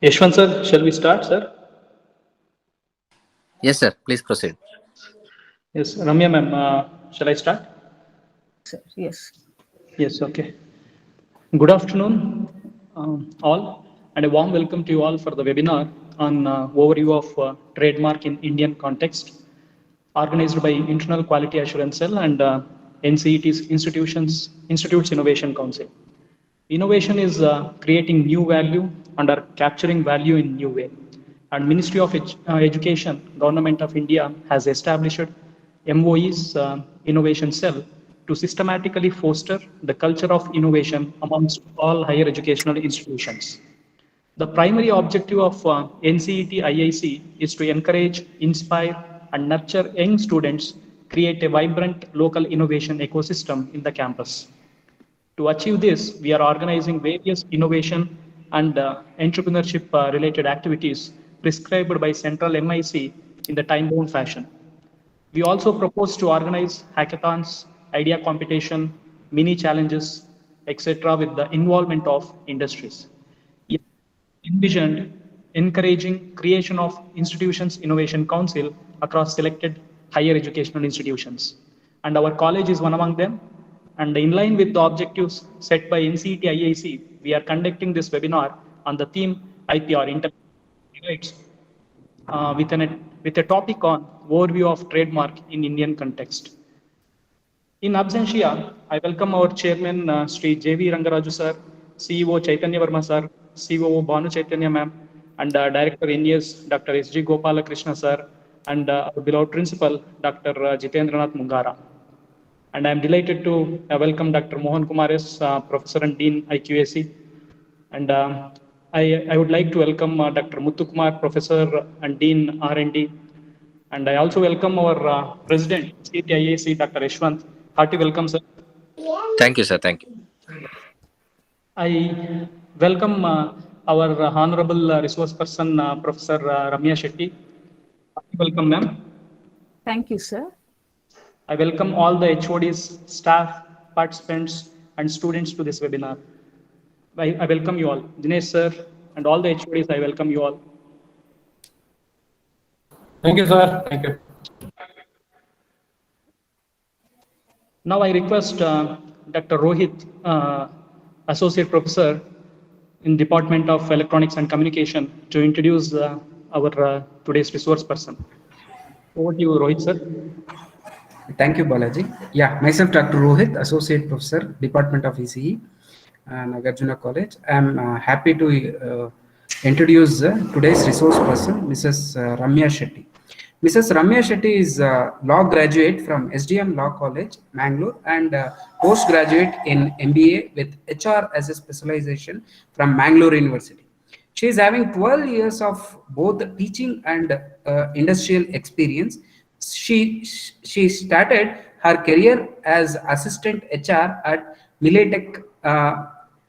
Yashwant sir, shall we start, sir? Yes, sir. Please proceed. Yes, Ramya ma'am, shall I start? Sir, yes. Yes, okay. Good afternoon, all, and a warm welcome to you all for the webinar on overview of trademark in Indian context, organized by Internal Quality Assurance Cell and NCET's Institutes Innovation Council. Innovation is creating new value and are capturing value in new way. And Ministry of Education, Government of India has established MOE's Innovation Cell to systematically foster the culture of innovation amongst all higher educational institutions. The primary objective of NCET IIC is to encourage, inspire, and nurture young students, create a vibrant local innovation ecosystem in the campus. To achieve this, we are organizing various innovation and entrepreneurship related activities prescribed by Central MIC in the time-bound fashion. We also propose to organize hackathons, idea competition, mini challenges, etc. with the involvement of industries. It envisioned encouraging creation of institutions innovation council across selected higher educational institutions. And our college is one among them. And in line with the objectives set by NCET IIC, we are conducting this webinar on the theme IPR, Intellectual Rights, with a topic on overview of trademark in Indian context. In absentia, I welcome our chairman, Sri J.V. Rangaraju sir, CEO Chaitanya Verma sir, COO Bhanu Chaitanya ma'am, and Director NES, Dr. S.G. Gopalakrishna sir, and our beloved principal, Dr. Jitendranath Mungara. And I am delighted to welcome Dr. Mohan Kumar S., Professor and Dean IQAC. And I would like to welcome Dr. Muthu Kumar, Professor and Dean R&D. And I also welcome our President, CTIAC, Dr. Yashwant. Hearty welcome, sir. Thank you, sir. Thank you. I welcome our Honorable Resource Person, Professor Ramya Shetty. Hearty welcome, ma'am. Thank you, sir. I welcome all the HODs, staff, participants, and students to this webinar. I welcome you all. Dinesh sir and all the HODs, I welcome you all. Thank you, sir. Thank you. Now I request Dr. Rohit, Associate Professor in Department of Electronics and Communication, to introduce our today's resource person. Over to you, Rohit sir. Thank you, Balaji. Yeah, myself, Dr. Rohit, Associate Professor, Department of ECE, Nagarjuna College. I'm happy to introduce today's resource person, Mrs. Ramya Shetty. Mrs. Ramya Shetty is a law graduate from SDM Law College, Mangalore, and postgraduate in MBA with HR as a specialization from Mangalore University. She is having 12 years of both teaching and industrial experience. She started her career as assistant HR at Miletech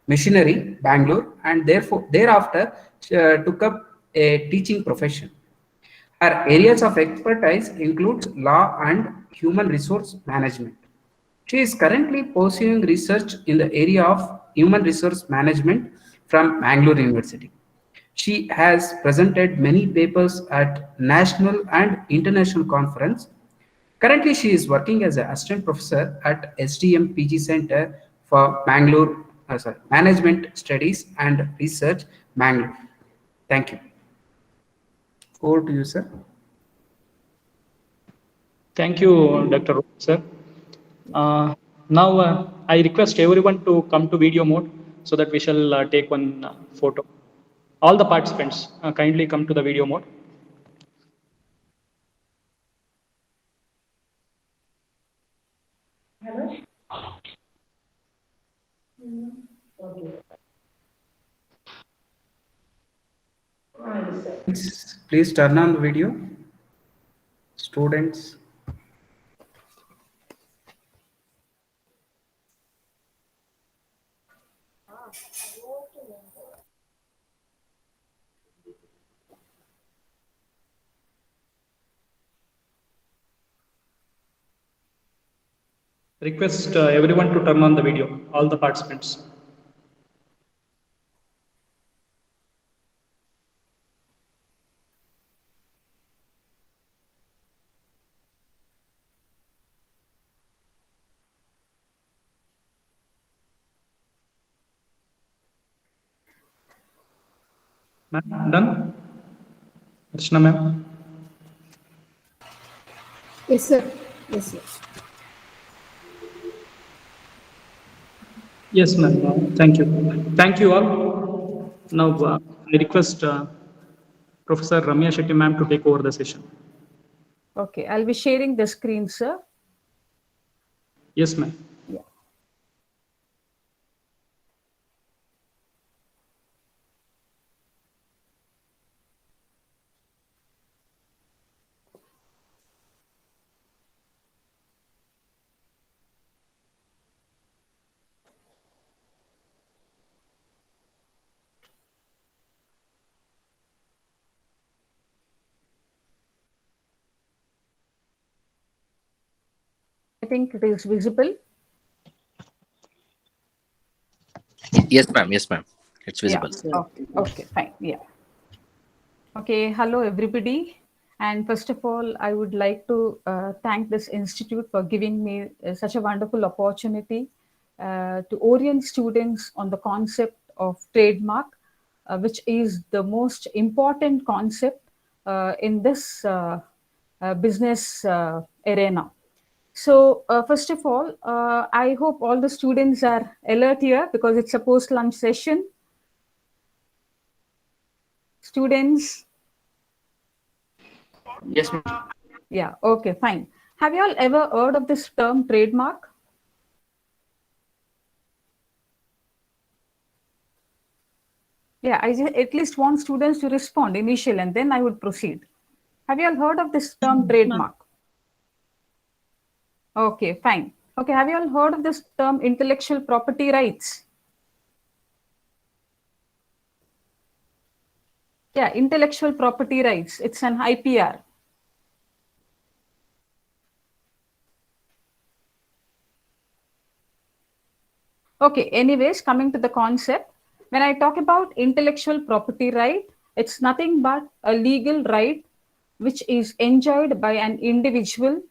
Machinery, Bangalore, and therefore thereafter took up a teaching profession. Her areas of expertise includes law and human resource management. She is currently pursuing research in the area of human resource management from Mangalore University. She has presented many papers at national and international conference. Currently, she is working as an assistant professor at SDM PG Center for Management Studies and Research, Mangalore. Thank you. Over to you, sir. Thank you, Dr. Rohit sir. Now I request everyone to come to video mode so that we shall take one photo. All the participants kindly come to the video mode. Please turn on the video. Students. Request everyone to turn on the video, all the participants. Ma'am, done? Archana ma'am? Yes, sir. Yes, sir. Yes, ma'am. Thank you. Thank you all. Now, I request Professor Ramya Shetty ma'am to take over the session. Okay, I'll be sharing the screen, sir. Yes, ma'am. Yeah. I think it is visible. Yes, ma'am. Yes, ma'am. It's Yeah. visible. Okay, fine. Yeah. Okay, hello everybody. And first of all, I would like to thank this institute for giving me such a wonderful opportunity to orient students on the concept of trademark, which is the most important concept in this business arena. So, first of all, I hope all the students are alert here because it's a post-lunch session. Students, Yes, ma'am. yeah, okay, fine. Have you all ever heard of this term trademark? Yeah, at least want students to respond initially and then I would proceed. Have you all heard of this term trademark? Okay, fine. Okay, have you all heard of this term intellectual property rights? Yeah, intellectual property rights. It's an IPR. Okay, anyways, coming to the concept, when I talk about intellectual property right, it's nothing but a legal right which is enjoyed by an individual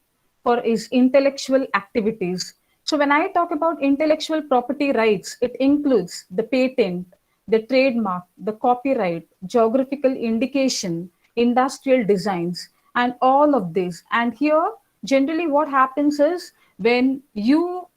for his intellectual activities. So when I talk about intellectual property rights, it includes the patent, the trademark, the copyright, geographical indication, industrial designs, and all of this. And here, generally what happens is when you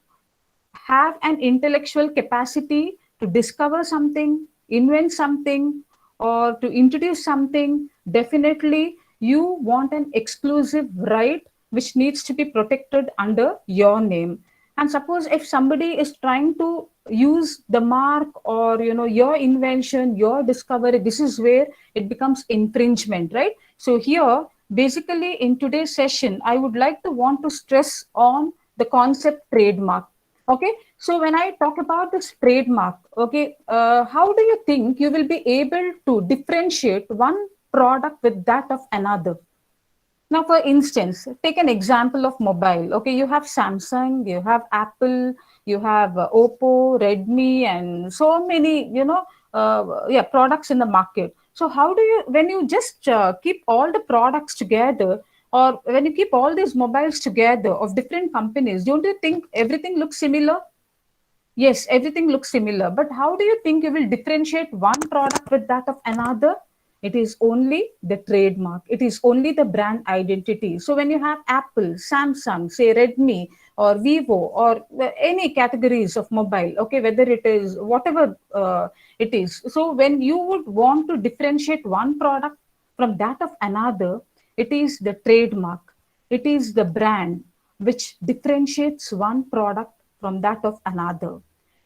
have an intellectual capacity to discover something, invent something, or to introduce something, definitely you want an exclusive right which needs to be protected under your name. And suppose if somebody is trying to use the mark or your invention, your discovery, this is where it becomes infringement, right? So here, basically in today's session, I would like to want to stress on the concept trademark. Okay, so when I talk about this trademark, okay, how do you think you will be able to differentiate one product with that of another? Now, for instance, take an example of mobile. Okay, you have Samsung, you have Apple, you have Oppo, Redmi, and so many, products in the market. So, how do you, when you just keep all the products together, or when you keep all these mobiles together of different companies, don't you think everything looks similar? Yes, everything looks similar, but how do you think you will differentiate one product with that of another? It is only the trademark. It is only the brand identity. So when you have Apple, Samsung, say Redmi or Vivo or any categories of mobile, okay, whether it is whatever it is. So when you would want to differentiate one product from that of another, it is the trademark. It is the brand which differentiates one product from that of another.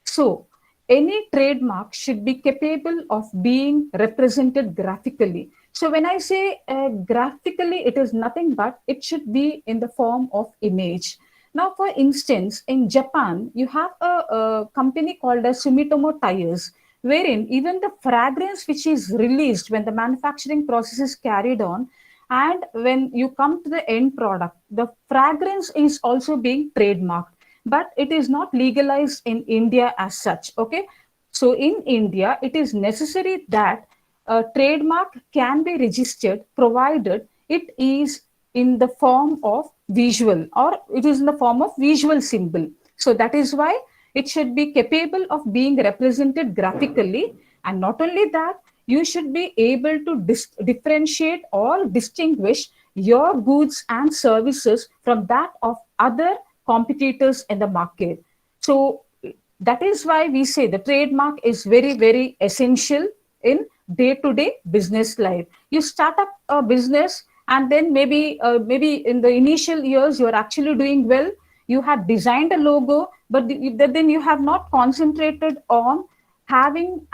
So, any trademark should be capable of being represented graphically. So, when I say graphically, it is nothing but it should be in the form of image. Now, for instance, in Japan, you have a company called as Sumitomo Tires, wherein even the fragrance which is released when the manufacturing process is carried on, and when you come to the end product, the fragrance is also being trademarked, but it is not legalized in India as such. Okay. So in India, it is necessary that a trademark can be registered provided it is in the form of visual or it is in the form of visual symbol. So that is why it should be capable of being represented graphically. And not only that, you should be able to differentiate or distinguish your goods and services from that of other competitors in the market. So that is why we say the trademark is very, very essential in day-to-day business life. You start up a business, and then maybe in the initial years you're actually doing well. You have designed a logo, but then you have not concentrated on having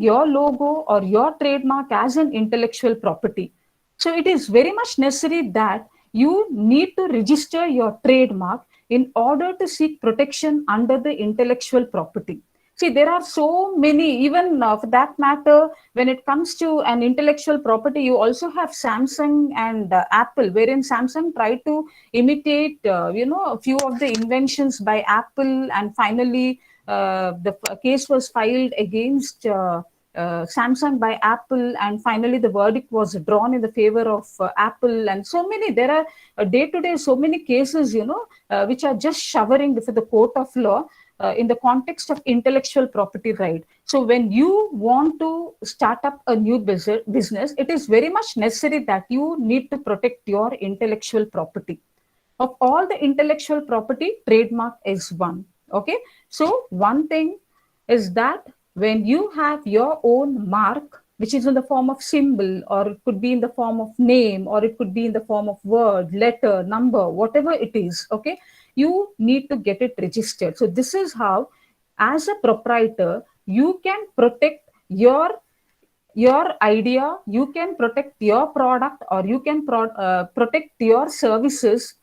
your logo or your trademark as an intellectual property. So it is very much necessary that you need to register your trademark in order to seek protection under the intellectual property. See, there are so many, even for that matter, when it comes to an intellectual property, you also have Samsung and Apple, wherein Samsung tried to imitate, a few of the inventions by Apple, and finally, the case was filed against Samsung by Apple, and finally the verdict was drawn in the favor of Apple. And so many, there are day to day so many cases, which are just showering before the court of law in the context of intellectual property right. So when you want to start up a new business, it is very much necessary that you need to protect your intellectual property. Of all the intellectual property, trademark is one. Okay, so one thing is that when you have your own mark, which is in the form of symbol, or it could be in the form of name, or it could be in the form of word, letter, number, whatever it is, okay, you need to get it registered. So this is how, as a proprietor, you can protect your idea, you can protect your product, or you can protect your services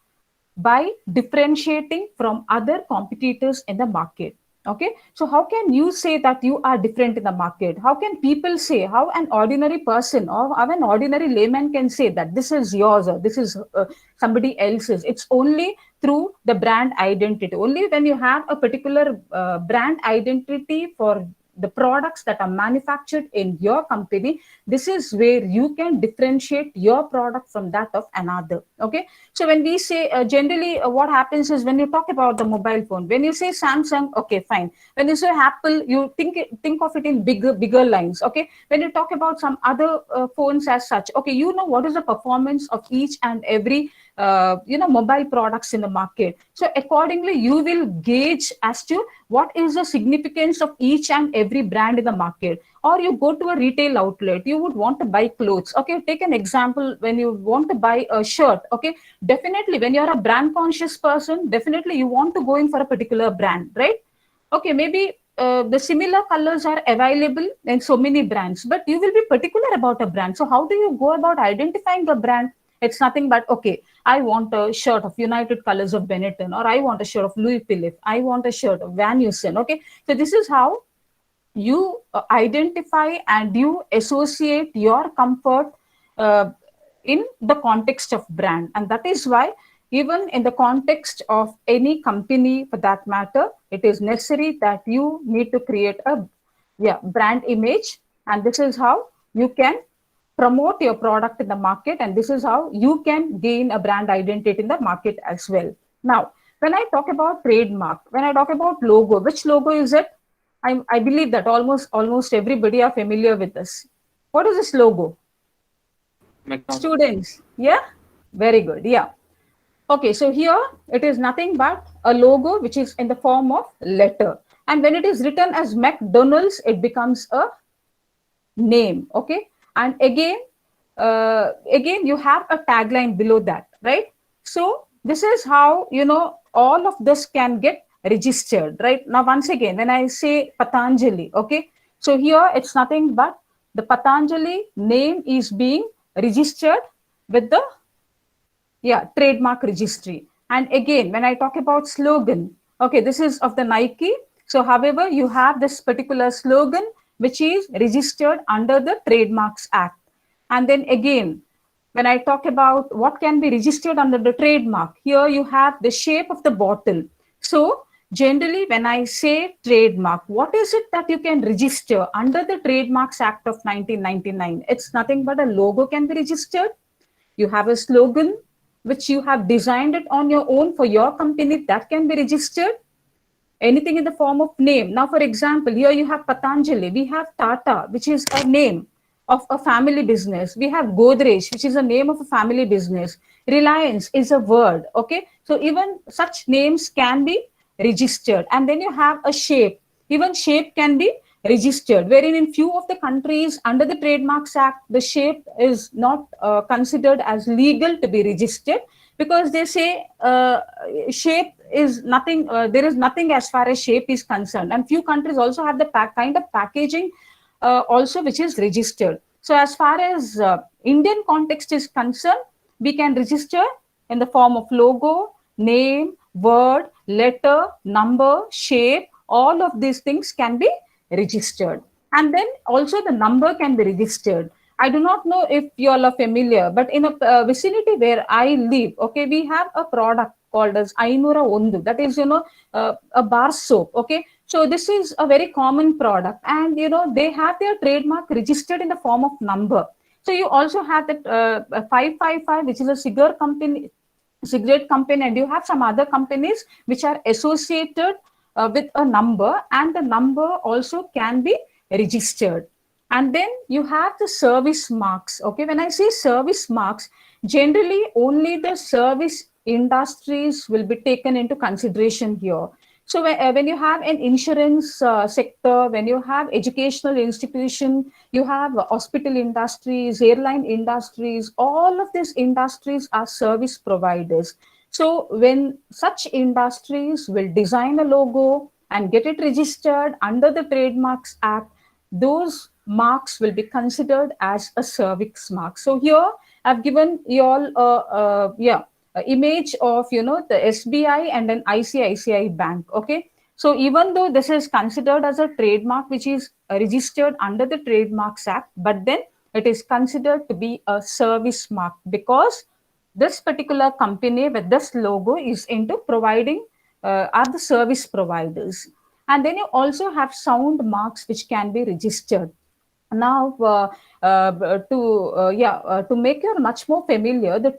by differentiating from other competitors in the market. Okay, so how can you say that you are different in the market? How can people say, how an ordinary person or how an ordinary layman can say that this is yours or this is somebody else's? It's only through the brand identity. Only when you have a particular brand identity for the products that are manufactured in your company, this is where you can differentiate your product from that of another. Okay, so when we say generally what happens is, when you talk about the mobile phone, when you say Samsung, okay, fine. When you say Apple, you think of it in bigger lines. Okay, when you talk about some other phones as such, okay, you know what is the performance of each and every mobile products in the market. So accordingly, you will gauge as to what is the significance of each and every brand in the market. Or you go to a retail outlet, you would want to buy clothes. Okay, take an example. When you want to buy a shirt, okay, definitely when you're a brand conscious person, definitely you want to go in for a particular brand, right? Okay, maybe the similar colors are available in so many brands, but you will be particular about a brand. So how do you go about identifying the brand? It's nothing but, okay, I want a shirt of United Colors of Benetton, or I want a shirt of Louis Philippe, I want a shirt of Van Heusen. Okay, so this is how you identify and you associate your comfort in the context of brand. And that is why, even in the context of any company for that matter, it is necessary that you need to create a brand image. And this is how you can promote your product in the market, and this is how you can gain a brand identity in the market as well. Now, when I talk about trademark, when I talk about logo, which logo is it? I believe that almost everybody are familiar with this. What is this logo? Students, yeah? Very good, yeah. Okay, so here it is nothing but a logo which is in the form of letter. And when it is written as McDonald's, it becomes a name, okay? And again, you have a tagline below that, right? So this is how, all of this can get registered, right? Now, once again, when I say Patanjali, okay, so here it's nothing but the Patanjali name is being registered with the trademark registry. And again, when I talk about slogan, okay, this is of the Nike. So however, you have this particular slogan which is registered under the Trademarks Act. And then again, when I talk about what can be registered under the trademark, here you have the shape of the bottle. So generally, when I say trademark, what is it that you can register under the Trademarks Act of 1999? It's nothing but a logo can be registered. You have a slogan which you have designed it on your own for your company, that can be registered. anything in the form of name. Now, for example, here you have Patanjali, we have Tata, which is a name of a family business. We have Godrej, which is a name of a family business. Reliance is a word. Okay, so even such names can be registered. And then you have a shape. Even shape can be registered, wherein in few of the countries under the Trademarks Act, the shape is not considered as legal to be registered, because they say shape is nothing, there is nothing as far as shape is concerned. And few countries also have the kind of packaging also which is registered. So as far as Indian context is concerned, we can register in the form of logo, name, word, letter, number, shape. All of these things can be registered. And then also the number can be registered. I do not know if you all are familiar, but in a vicinity where I live, okay, we have a product called as Ainura Ondu. That is, a bar soap. Okay, so this is a very common product, and they have their trademark registered in the form of number. So you also have that 555, which is a cigarette company, and you have some other companies which are associated with a number, and the number also can be registered. And then you have the service marks. Okay, when I say service marks, generally only the service industries will be taken into consideration here. So when you have an insurance sector, when you have educational institution, you have hospital industries, airline industries, all of these industries are service providers. So when such industries will design a logo and get it registered under the Trademarks Act, those marks will be considered as a service mark. So here I've given you all image of the SBI and an ICICI Bank. Okay, so even though this is considered as a trademark which is registered under the Trademarks Act, but then it is considered to be a service mark, because this particular company with this logo is into providing are the service providers. And then you also have sound marks which can be registered. Now, to make you much more familiar, the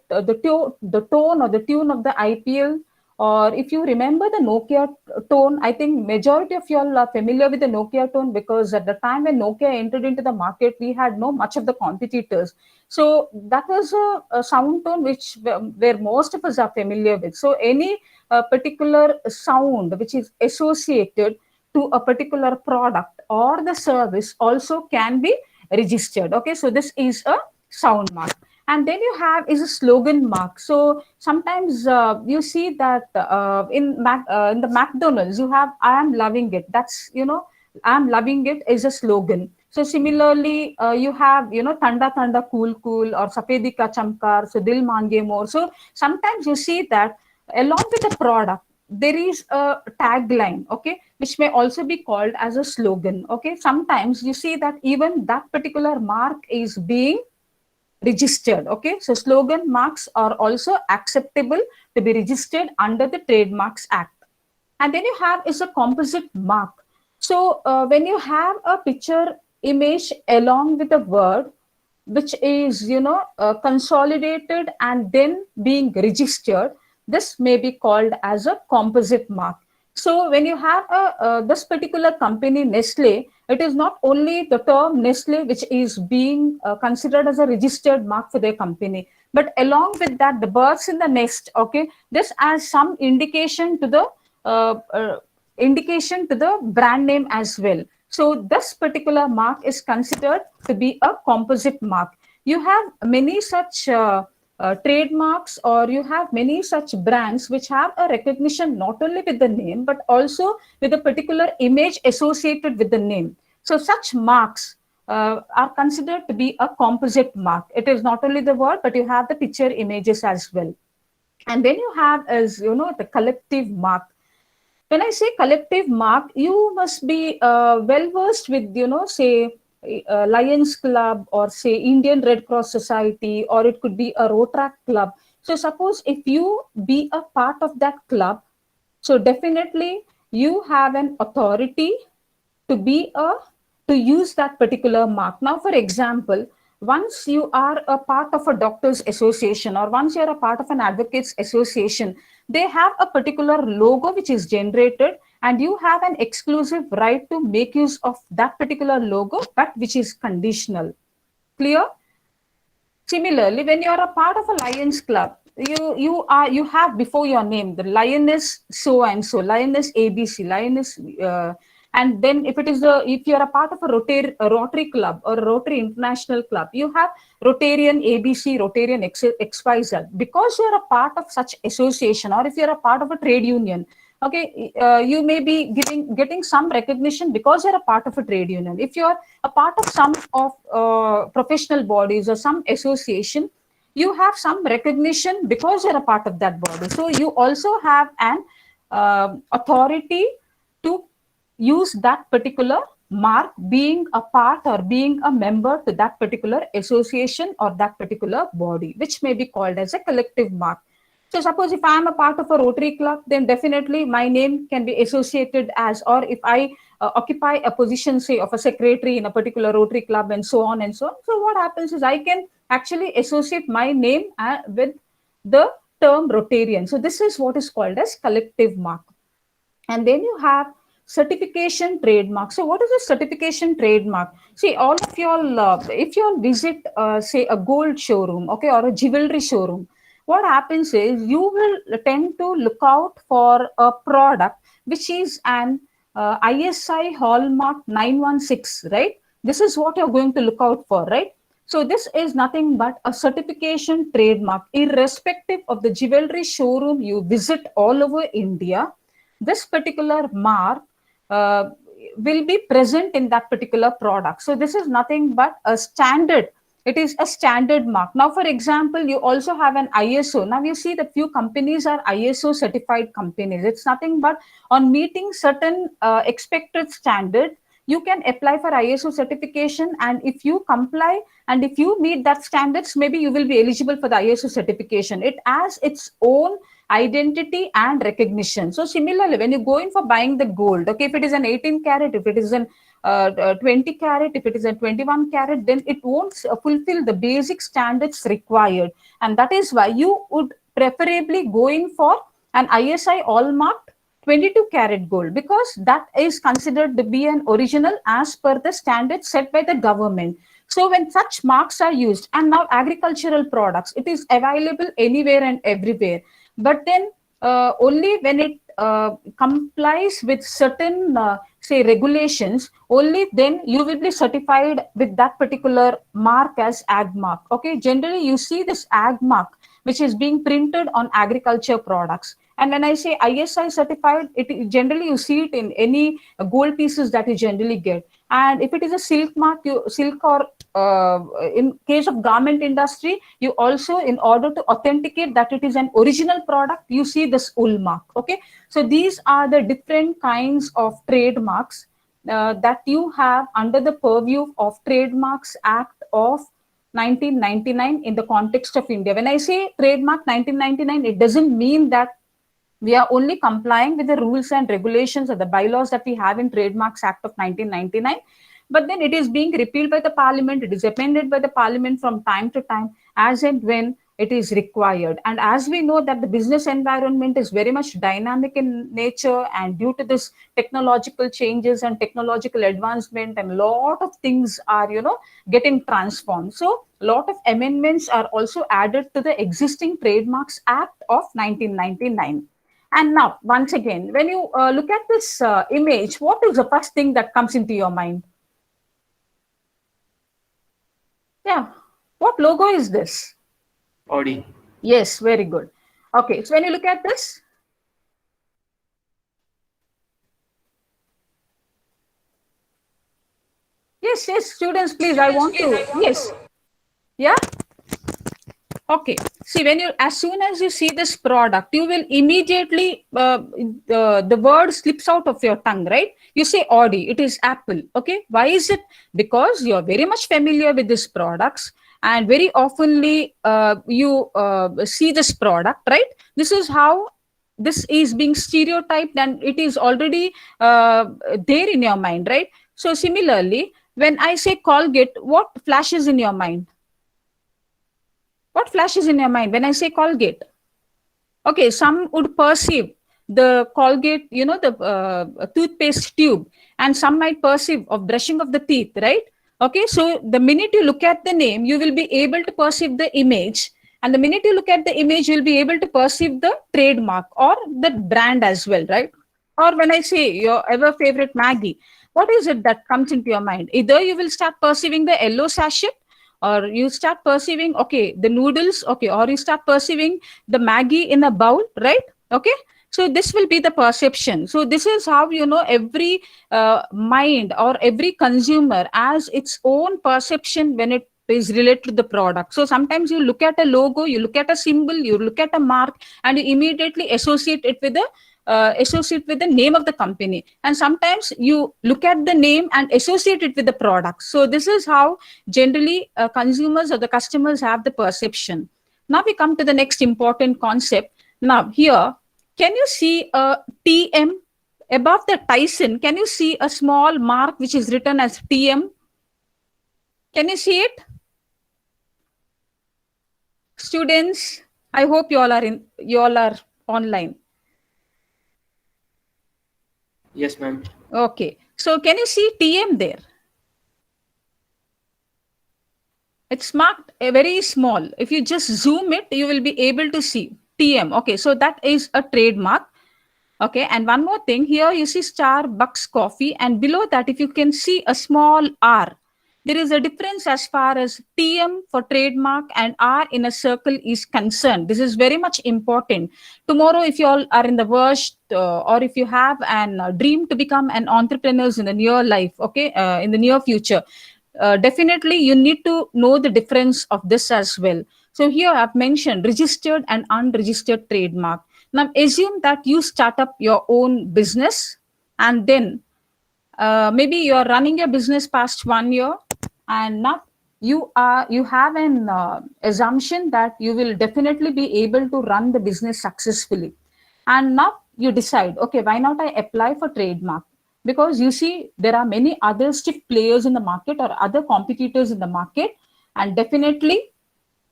tone or the tune of the IPL, or if you remember the Nokia tone, I think majority of you all are familiar with the Nokia tone, because at the time when Nokia entered into the market, we had no much of the competitors. So that was a sound tone which where most of us are familiar with. So any particular sound which is associated to a particular product or the service also can be registered. Okay, so this is a sound mark. And then you have is a slogan mark. So sometimes you see that in the McDonald's you have "I am loving it." That's "I am loving it" is a slogan. So similarly, you have "Thanda Thanda Cool Cool" or "Safedi Ka Chamkar," so "Dil Mange More." So sometimes you see that along with the product there is a tagline, okay, which may also be called as a slogan. Okay, sometimes you see that even that particular mark is being registered. Okay, so slogan marks are also acceptable to be registered under the Trademarks Act. And then you have is a composite mark. So when you have a picture image along with a word which is consolidated and then being registered, this may be called as a composite mark. So when you have this particular company Nestle, it is not only the term Nestle which is being considered as a registered mark for their company, but along with that the birds in the nest. Okay, this has some indication to the brand name as well. So this particular mark is considered to be a composite mark. You have many such trademarks, or you have many such brands which have a recognition not only with the name but also with a particular image associated with the name. So such marks are considered to be a composite mark. It is not only the word, but you have the picture images as well. And then you have as the collective mark. When I say collective mark, you must be well versed with say Lions Club, or say Indian Red Cross Society, or it could be a Rotaract Club. So suppose if you be a part of that club, so definitely you have an authority to use that particular mark. Now, for example, once you are a part of a doctors association, or once you're a part of an advocates association, they have a particular logo which is generated, and you have an exclusive right to make use of that particular logo, but which is conditional. Clear? Similarly, when you are a part of a Lions Club, you have before your name the Lioness so and so, Lioness ABC, Lioness, and then if you are a part of a Rotary Club or a Rotary International Club, you have Rotarian ABC, Rotarian XYZ. Because you are a part of such association, or if you are a part of a trade union, okay, you may be getting some recognition because you're a part of a trade union. If you're a part of some of professional bodies or some association, you have some recognition because you're a part of that body. So you also have an authority to use that particular mark, being a part or being a member to that particular association or that particular body, which may be called as a collective mark. So suppose if I am a part of a Rotary Club, then definitely my name can be associated as, or if I occupy a position, say, of a secretary in a particular Rotary Club and so on and so on. So what happens is I can actually associate my name with the term Rotarian. So this is what is called as collective mark. And then you have certification trademark. So what is a certification trademark? See, all of y'all, if you all visit, say, a gold showroom, okay, or a jewelry showroom, what happens is you will tend to look out for a product which is an ISI hallmark 916, right? This is what you're going to look out for, right? So this is nothing but a certification trademark, irrespective of the jewelry showroom you visit all over India. This particular mark will be present in that particular product. So this is nothing but a standard. It is a standard mark. Now, for example, you also have an ISO. Now you see that few companies are ISO certified companies. It's nothing but on meeting certain expected standard, you can apply for ISO certification, and if you comply and if you meet that standards, maybe you will be eligible for the ISO certification. It has its own identity and recognition. So similarly, when you go in for buying the gold, okay, if it is an 18 carat, if it is an 20 carat, if it is a 21 carat, then it won't fulfill the basic standards required. And that is why you would preferably go in for an ISI hallmarked 22 karat gold, because that is considered to be an original as per the standards set by the government. So when such marks are used, and now agricultural products, it is available anywhere and everywhere, but then only when it complies with certain say regulations, only then you will be certified with that particular mark as ag mark. Okay, generally you see this ag mark which is being printed on agriculture products. And when I say ISI certified, it generally you see it in any gold pieces that you generally get. And if it is a silk mark, silk or in case of garment industry, you also, in order to authenticate that it is an original product, you see this wool mark. Okay, so these are the different kinds of trademarks that you have under the purview of Trademarks Act of 1999 in the context of India. When I say trademark 1999, it doesn't mean that we are only complying with the rules and regulations or the bylaws that we have in Trademarks Act of 1999. But then it is being repealed by the parliament. It is amended by the parliament from time to time as and when it is required. And as we know that the business environment is very much dynamic in nature, and due to this technological changes and technological advancement, and a lot of things are, getting transformed. So a lot of amendments are also added to the existing Trademarks Act of 1999. And now, once again, when you look at this image, what is the first thing that comes into your mind? Yeah, what logo is this? Audi. Yes, very good. Okay, so when you look at this, yes, students, please, I want to, yes, yeah. Okay, see, as soon as you see this product, you will immediately, the word slips out of your tongue, right? You say Audi, it is Apple, okay? Why is it? Because you're very much familiar with these products, and very oftenly you see this product, right? This is how this is being stereotyped, and it is already there in your mind, right? So similarly, when I say Colgate, what flashes in your mind? What flashes in your mind when I say Colgate? Okay, some would perceive the Colgate, the toothpaste tube, and some might perceive of brushing of the teeth, right? Okay, so the minute you look at the name, you will be able to perceive the image, and the minute you look at the image, you will be able to perceive the trademark or the brand as well, right? Or when I say your ever favorite Maggie, what is it that comes into your mind? Either you will start perceiving the yellow sachet, or you start perceiving, okay, the noodles, okay, or you start perceiving the Maggie in a bowl, right? Okay, so this will be the perception. So this is how, every mind or every consumer has its own perception when it is related to the product. So sometimes you look at a logo, you look at a symbol, you look at a mark, and you immediately associate with the name of the company, and sometimes you look at the name and associate it with the product. So this is how generally consumers or the customers have the perception. Now we come to the next important concept. Now here, can you see a TM above the Tyson? Can you see a small mark which is written as TM? Can you see it? Students, I hope you all are online. Yes, ma'am. Okay, so can you see TM there? It's marked very small. If you just zoom it, you will be able to see TM. Okay, so that is a trademark. Okay, and one more thing, here you see Starbucks coffee, and below that, if you can see a small R, there is a difference as far as TM for trademark and R in a circle is concerned. This is very much important. Tomorrow, if you all are in the worst, or if you have an dream to become an entrepreneur in the near life, okay, in the near future, definitely you need to know the difference of this as well. So here I've mentioned registered and unregistered trademark. Now assume that you start up your own business, and then maybe you are running your business past 1 year, and now you have an assumption that you will definitely be able to run the business successfully, and now you decide, okay, why not I apply for trademark? Because you see there are many other stiff players in the market or other competitors in the market, and definitely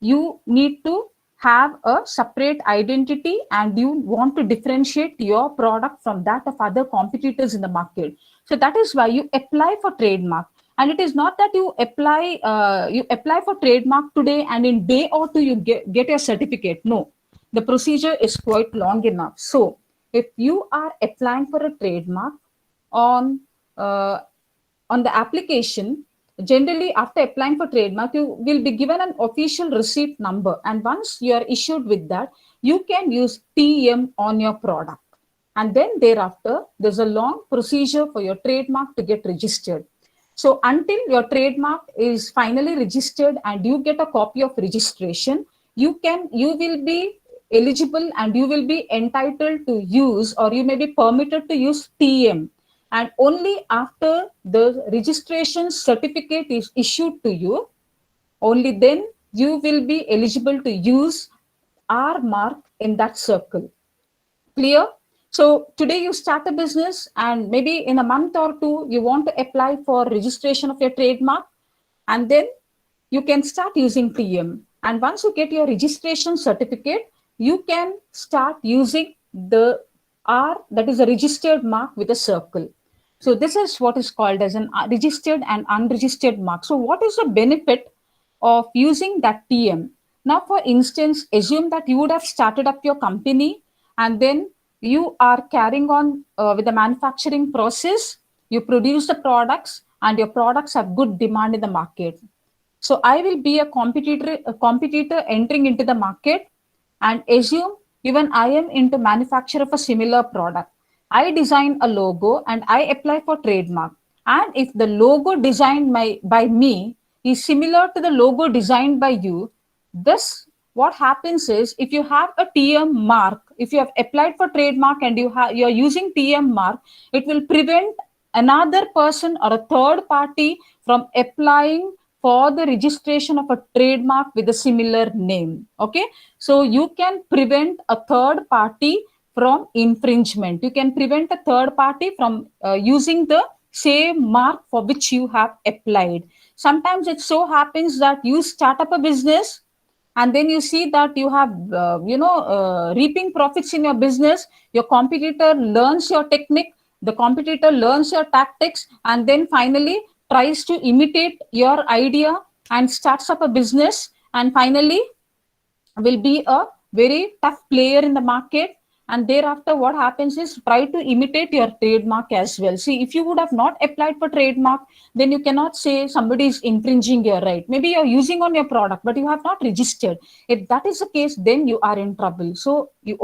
you need to have a separate identity, and you want to differentiate your product from that of other competitors in the market. So that is why you apply for trademark. And it is not that you apply for trademark today and in day or two you get your certificate. No, the procedure is quite long enough. So if you are applying for a trademark on the application, generally after applying for trademark, you will be given an official receipt number, and once you are issued with that, you can use TM on your product, and then thereafter there's a long procedure for your trademark to get registered. So until your trademark is finally registered and you get a copy of registration, you will be eligible and you will be entitled to use, or you may be permitted to use TM. And only after the registration certificate is issued to you, only then you will be eligible to use R mark in that circle. Clear? So today you start a business, and maybe in a month or two, you want to apply for registration of your trademark, and then you can start using TM. And once you get your registration certificate, you can start using the R, that is a registered mark with a circle. So this is what is called as an registered and unregistered mark. So what is the benefit of using that TM? Now, for instance, assume that you would have started up your company, and then you are carrying on with the manufacturing process, you produce the products, and your products have good demand in the market. So I will be a competitor entering into the market, and assume even I am into manufacture of a similar product. I design a logo and I apply for trademark. And if the logo designed by me is similar to the logo designed by you, this what happens is, if you have a TM mark, if you have applied for trademark and you're using TM mark, it will prevent another person or a third party from applying for the registration of a trademark with a similar name. Okay, so you can prevent a third party from infringement. You can prevent a third party from using the same mark for which you have applied. Sometimes it so happens that you start up a business, and then you see that you have reaping profits in your business, your competitor learns your technique, the competitor learns your tactics, and then finally tries to imitate your idea and starts up a business, and finally will be a very tough player in the market. And thereafter what happens is try to imitate your trademark as well. See, if you would have not applied for trademark, then you cannot say somebody is infringing your right. Maybe you're using on your product but you have not registered. If that is the case, then you are in trouble. So you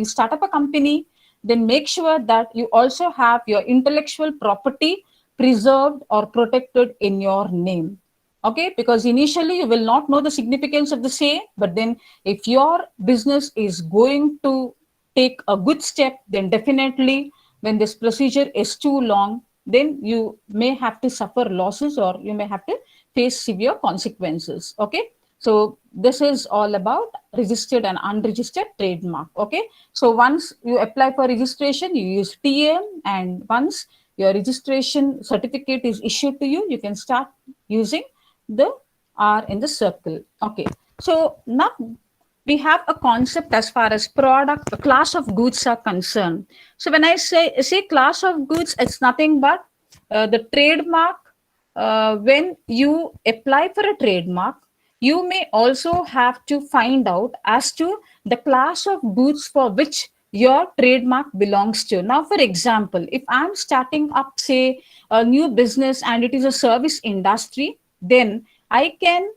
start up a company, then make sure that you also have your intellectual property preserved or protected in your name. Okay, because initially you will not know the significance of the same, but then if your business is going to take a good step, then definitely when this procedure is too long, then you may have to suffer losses or you may have to face severe consequences. Okay, so this is all about registered and unregistered trademark. Okay, so once you apply for registration, you use TM, and once your registration certificate is issued to you, you can start using the R in the circle. Okay, so now we have a concept as far as product, a class of goods are concerned. So when I say class of goods, it's nothing but the trademark. When you apply for a trademark, you may also have to find out as to the class of goods for which your trademark belongs to. Now, for example, if I'm starting up, say, a new business and it is a service industry, then I can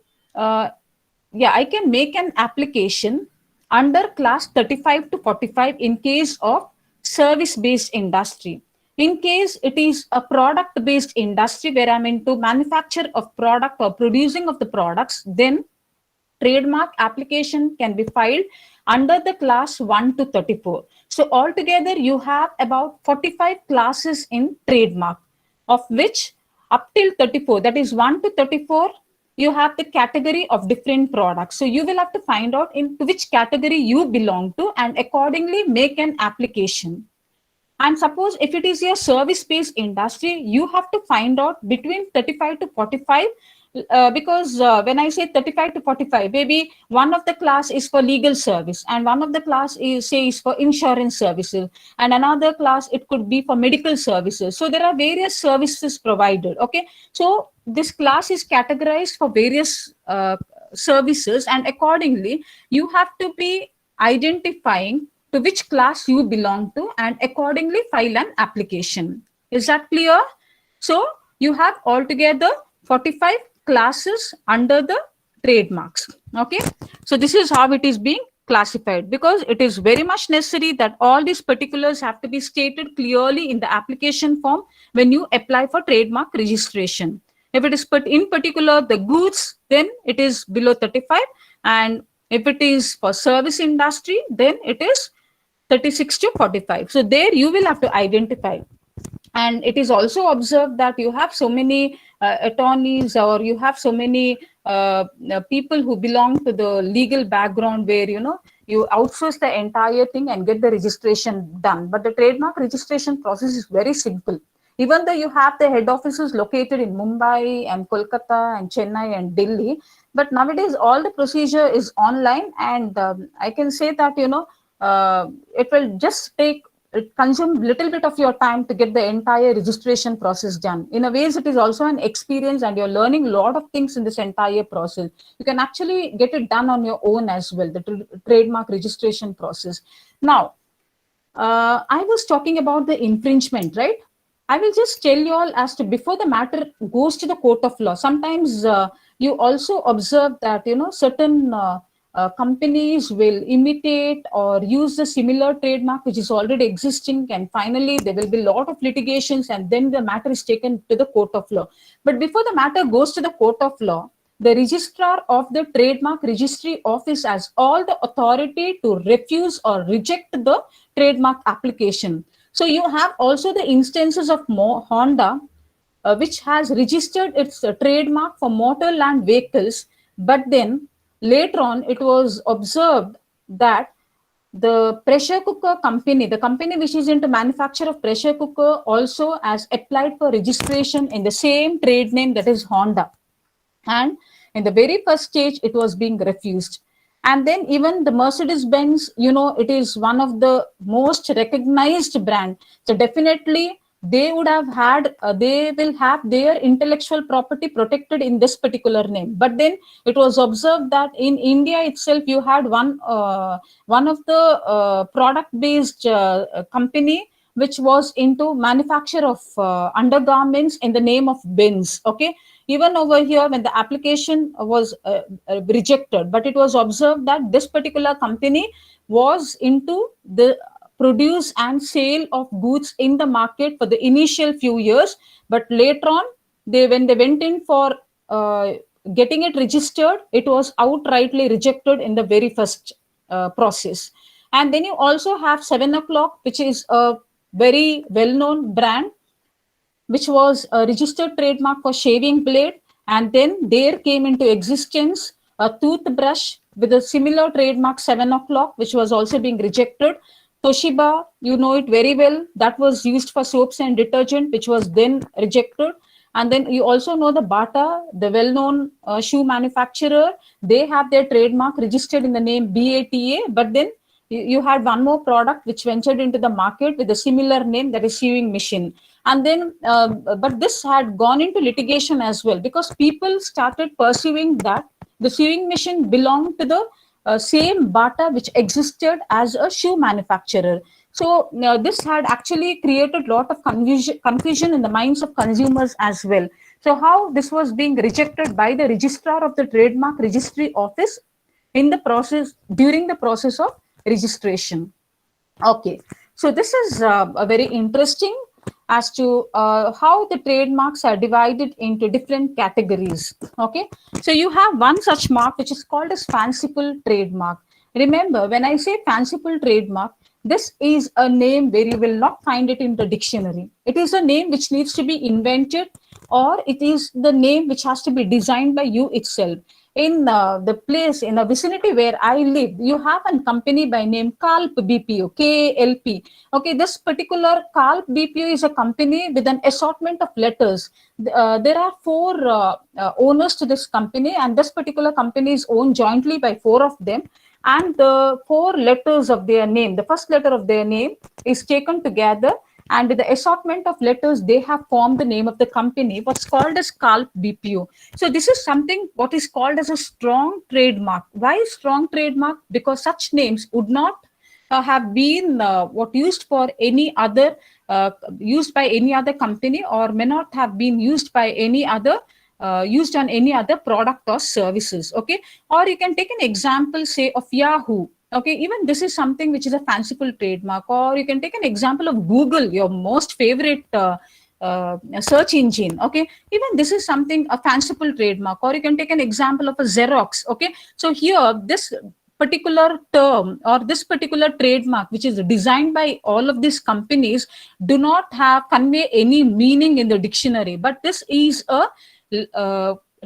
make an application under class 35 to 45 in case of service based industry. In case it is a product based industry where I'm into manufacture of product or producing of the products, then trademark application can be filed under the class 1 to 34. So altogether you have about 45 classes in trademark, of which up till 34, that is 1 to 34, you have the category of different products. So you will have to find out into which category you belong to and accordingly make an application. And suppose if it is your service-based industry, you have to find out between 35 to 45, because when I say 35 to 45, maybe one of the class is for legal service and one of the class is for insurance services, and another class it could be for medical services. So there are various services provided. Okay, so this class is categorized for various services, and accordingly you have to be identifying to which class you belong to and accordingly file an application. Is that clear? So you have altogether 45 classes under the trademarks. Okay, so this is how it is being classified, because it is very much necessary that all these particulars have to be stated clearly in the application form when you apply for trademark registration. If it is put in particular the goods, then it is below 35, and if it is for service industry, then it is 36 to 45. So there you will have to identify. And it is also observed that you have so many attorneys, or you have so many people who belong to the legal background where you outsource the entire thing and get the registration done. But the trademark registration process is very simple. Even though you have the head offices located in Mumbai and Kolkata and Chennai and Delhi, but nowadays all the procedure is online, and I can say that it will just consume little bit of your time to get the entire registration process done. In a ways, it is also an experience, and you're learning a lot of things in this entire process. You can actually get it done on your own as well, the trademark registration process. Now, I was talking about the infringement, right? I will just tell you all as to before the matter goes to the court of law. Sometimes you also observe that certain companies will imitate or use the similar trademark which is already existing, and finally there will be a lot of litigations, and then the matter is taken to the court of law. But before the matter goes to the court of law, the registrar of the trademark registry office has all the authority to refuse or reject the trademark application. So you have also the instances of Honda, which has registered its trademark for motor land vehicles, but then later on, it was observed that the pressure cooker company, the company which is into manufacture of pressure cooker, also has applied for registration in the same trade name, that is Honda. And in the very first stage, it was being refused. And then even the Mercedes-Benz, you know, it is one of the most recognized brand. So definitely they would have had, they will have their intellectual property protected in this particular name. But then it was observed that in India itself, you had one of the product-based company which was into manufacture of undergarments in the name of Benz. Okay, even over here when the application was rejected, but it was observed that this particular company was into the produce and sale of goods in the market for the initial few years, but later on when they went in for getting it registered, it was outrightly rejected in the very first process. And then you also have 7 o'clock, which is a very well-known brand, which was a registered trademark for shaving blade. And then there came into existence a toothbrush with a similar trademark, 7 o'clock, which was also being rejected. Toshiba, you know it very well, that was used for soaps and detergent, which was then rejected. And then you also know the Bata, the well-known shoe manufacturer, they have their trademark registered in the name BATA, but then you had one more product which ventured into the market with a similar name, that is sewing machine. And then but this had gone into litigation as well, because people started pursuing that the sewing machine belonged to the same Bata which existed as a shoe manufacturer. So this had actually created a lot of confusion in the minds of consumers as well. So how this was being rejected by the registrar of the trademark registry office in the process, during the process of registration. Okay, so this is a very interesting as to how the trademarks are divided into different categories. Okay, so you have one such mark which is called as fanciful trademark. Remember, when I say fanciful trademark, this is a name where you will not find it in the dictionary. It is a name which needs to be invented, or it is the name which has to be designed by you itself. In the place, in a vicinity where I live, you have a company by name Kalp BPO, KLP. Okay, this particular Kalp BPO is a company with an assortment of letters. There are 4 owners to this company, and this particular company is owned jointly by 4 of them. And the 4 letters of their name, the first letter of their name is taken together, and with the assortment of letters, they have formed the name of the company, what's called as Kalp BPO. So this is something what is called as a strong trademark. Why strong trademark? Because such names would not have been what used for any other, used by any other company, or may not have been used by any other, used on any other product or services. Okay, or you can take an example, say, of Yahoo. Okay, even this is something which is a fanciful trademark. Or you can take an example of Google, your most favorite search engine. Okay, even this is something, a fanciful trademark. Or you can take an example of a Xerox. Okay, so here this particular term or this particular trademark, which is designed by all of these companies, do not have convey any meaning in the dictionary. But this is a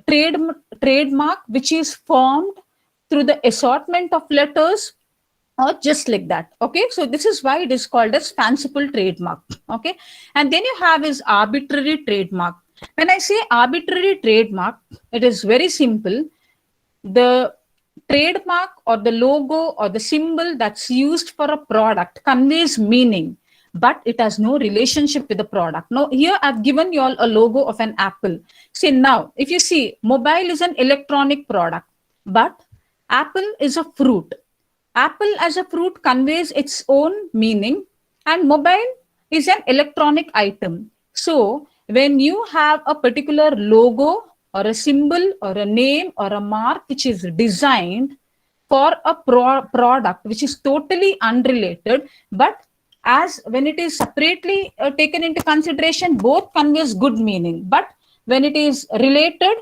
trademark which is formed through the assortment of letters, or just like that. Okay, so this is why it is called as fanciful trademark. Okay, and then you have is arbitrary trademark. When I say arbitrary trademark, it is very simple. The trademark or the logo or the symbol that's used for a product conveys meaning, but it has no relationship with the product. Now, here I've given you all a logo of an apple. See, now, if you see, mobile is an electronic product, but apple is a fruit. Apple as a fruit conveys its own meaning, and mobile is an electronic item. So when you have a particular logo or a symbol or a name or a mark which is designed for a product which is totally unrelated, but as when it is separately taken into consideration, both conveys good meaning. But when it is related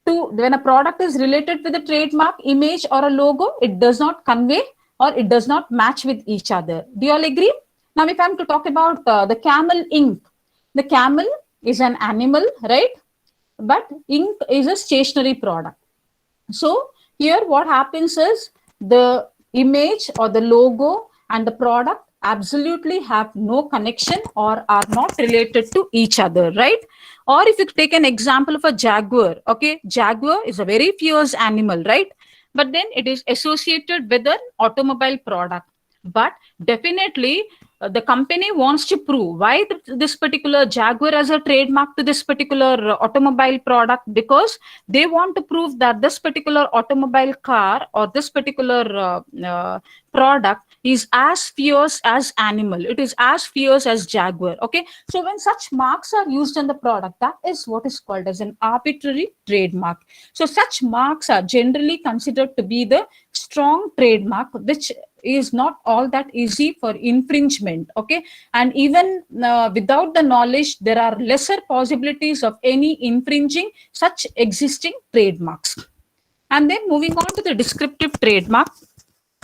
to, when a product is related with a trademark, image, or a logo, it does not convey or it does not match with each other. Do you all agree? Now, if I'm to talk about the camel ink, the camel is an animal, right? But ink is a stationary product. So here what happens is the image or the logo and the product absolutely have no connection or are not related to each other, right? Or if you take an example of a jaguar, okay, jaguar is a very fierce animal, right? but then it is associated with an automobile product. But definitely the company wants to prove why this particular Jaguar has a trademark to this particular automobile product, because they want to prove that this particular automobile car or this particular product is as fierce as animal, it is as fierce as Jaguar. Okay, so when such marks are used on the product, that is what is called as an arbitrary trademark. So such marks are generally considered to be the strong trademark, which is not all that easy for infringement. Okay, and even without the knowledge, there are lesser possibilities of any infringing such existing trademarks. And then moving on to the descriptive trademark.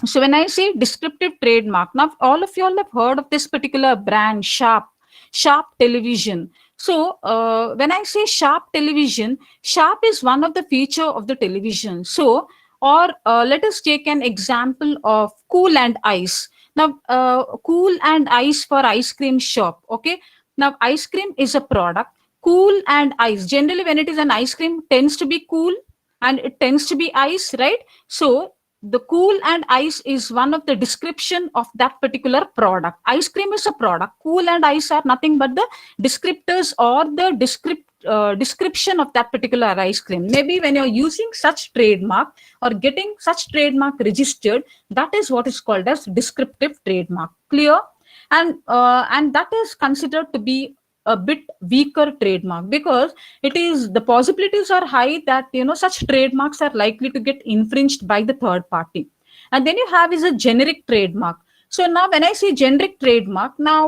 So when I say descriptive trademark, now all of you all have heard of this particular brand, Sharp Television. So when I say Sharp Television, Sharp is one of the feature of the television. So, or let us take an example of Cool and Ice. Now, Cool and Ice for ice cream shop. Okay. Now, ice cream is a product. Cool and Ice. Generally, when it is an ice cream, tends to be cool and it tends to be ice, right? So the Cool and Ice is one of the description of that particular product. Ice cream is a product. Cool and Ice are nothing but the descriptors or the description of that particular ice cream. Maybe when you're using such trademark or getting such trademark registered, that is what is called as descriptive trademark. Clear? And that is considered to be a bit weaker trademark, because it is, the possibilities are high that such trademarks are likely to get infringed by the third party. And then you have is a generic trademark. So now when I say generic trademark, now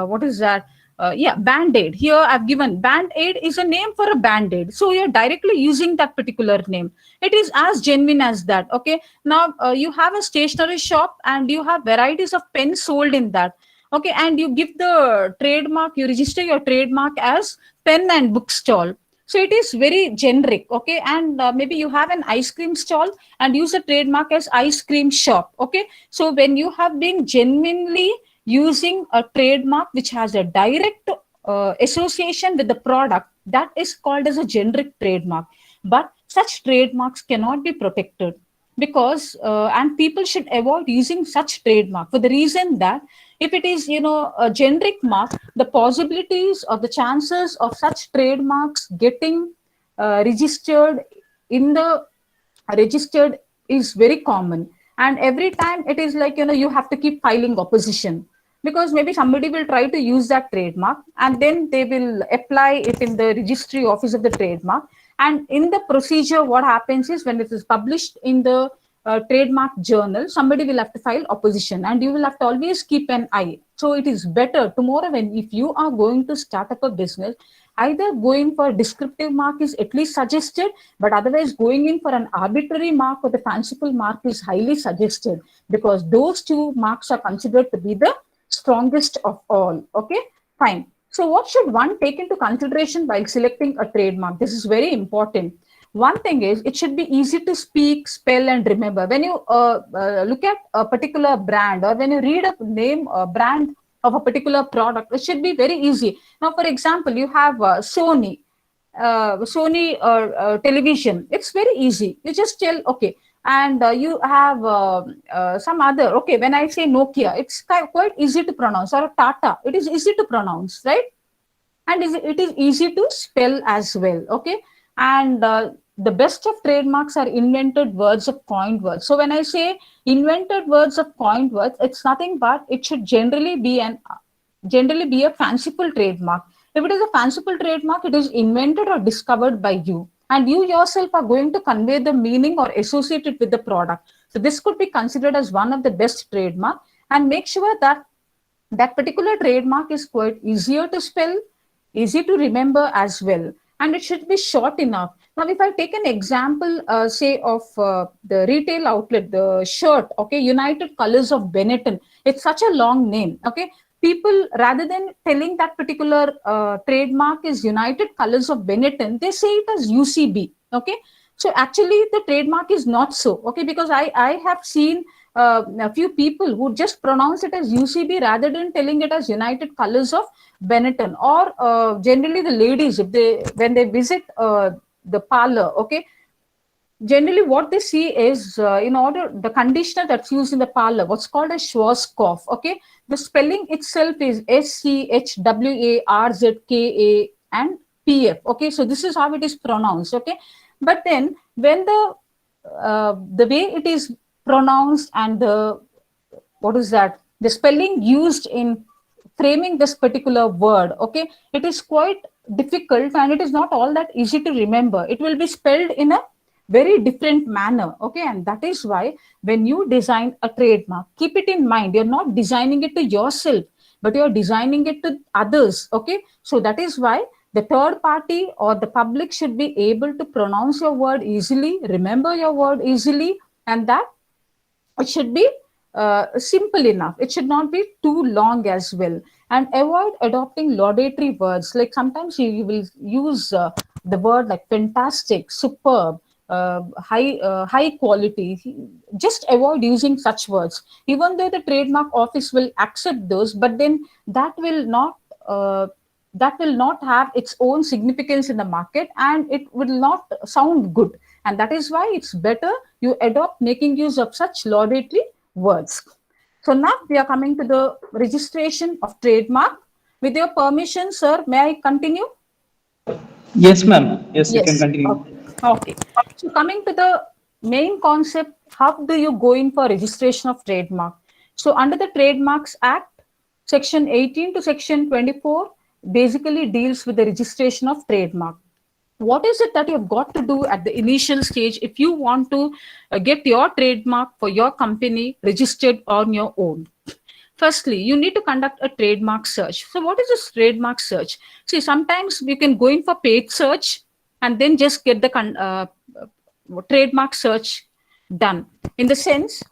what is that? Yeah, Band-Aid. Here I've given Band-Aid is a name for a Band-Aid. So you're directly using that particular name. It is as genuine as that. Okay. Now you have a stationery shop and you have varieties of pens sold in that. Okay, and you give the trademark, you register your trademark as pen and book stall. So it is very generic. Okay, and maybe you have an ice cream stall and use a trademark as ice cream shop. Okay, so when you have been genuinely using a trademark which has a direct association with the product, that is called as a generic trademark. But such trademarks cannot be protected, because and people should avoid using such trademark for the reason that if it is a generic mark, the possibilities or the chances of such trademarks getting registered is very common. And every time it is like you have to keep filing opposition, because maybe somebody will try to use that trademark and then they will apply it in the registry office of the trademark. And in the procedure, what happens is when it is published in the trademark journal, somebody will have to file opposition and you will have to always keep an eye. So it is better tomorrow if you are going to start up a business, either going for a descriptive mark is at least suggested, but otherwise going in for an arbitrary mark or the fanciful mark is highly suggested, because those two marks are considered to be the strongest of all. Okay, fine. So what should one take into consideration while selecting a trademark? This is very important. One thing is, it should be easy to speak, spell, and remember. When you look at a particular brand, or when you read a name, a brand of a particular product, it should be very easy. Now, for example, you have Sony television. It's very easy. You just tell, okay. And you have some other, okay, when I say Nokia, it's quite easy to pronounce, or Tata, it is easy to pronounce, right? And it is easy to spell as well, okay? And the best of trademarks are invented words of coined words. So when I say invented words of coined words, it's nothing but it should generally be a fanciful trademark. If it is a fanciful trademark, it is invented or discovered by you, and you yourself are going to convey the meaning or associate it with the product. So this could be considered as one of the best trademark, and make sure that that particular trademark is quite easier to spell, easy to remember as well. And it should be short enough. Now, if I take an example, say of the retail outlet, the shirt, okay, United Colors of Benetton, it's such a long name, okay. People, rather than telling that particular trademark is United Colors of Benetton, they say it as UCB, okay. So actually the trademark is not so, okay, because I have seen a few people who just pronounce it as UCB rather than telling it as United Colors of Benetton. Or generally the ladies, when they visit the parlor, okay, generally what they see is in order the conditioner that's used in the parlor, what's called a Schwarzkopf. Okay, the spelling itself is Schwarz and PF. Okay, so this is how it is pronounced. Okay, but then when the way it is pronounced and the what is that the spelling used in framing this particular word, okay, it is quite difficult and it is not all that easy to remember. It will be spelled in a very different manner, okay, and that is why when you design a trademark, keep it in mind, you're not designing it to yourself, but you're designing it to others, okay. So that is why the third party or the public should be able to pronounce your word easily, remember your word easily, and that it should be simple enough. It should not be too long as well. And avoid adopting laudatory words. Like sometimes you will use the word like fantastic, superb, high quality. Just avoid using such words. Even though the trademark office will accept those, but then that will not. That will not have its own significance in the market and it will not sound good, and that is why it's better you adopt making use of such laudatory words. So now we are coming to the registration of trademark. With your permission, sir, may I continue? Yes, ma'am. Yes, you can Yes. continue. Okay. So coming to the main concept, how do you go in for registration of trademark? So under the Trademarks Act, Section 18 to Section 24 basically deals with the registration of trademark. What is it that you've got to do at the initial stage if you want to get your trademark for your company registered on your own? Firstly, you need to conduct a trademark search. So what is this trademark search? See, sometimes you can go in for paid search and then just get the trademark search done. In the sense,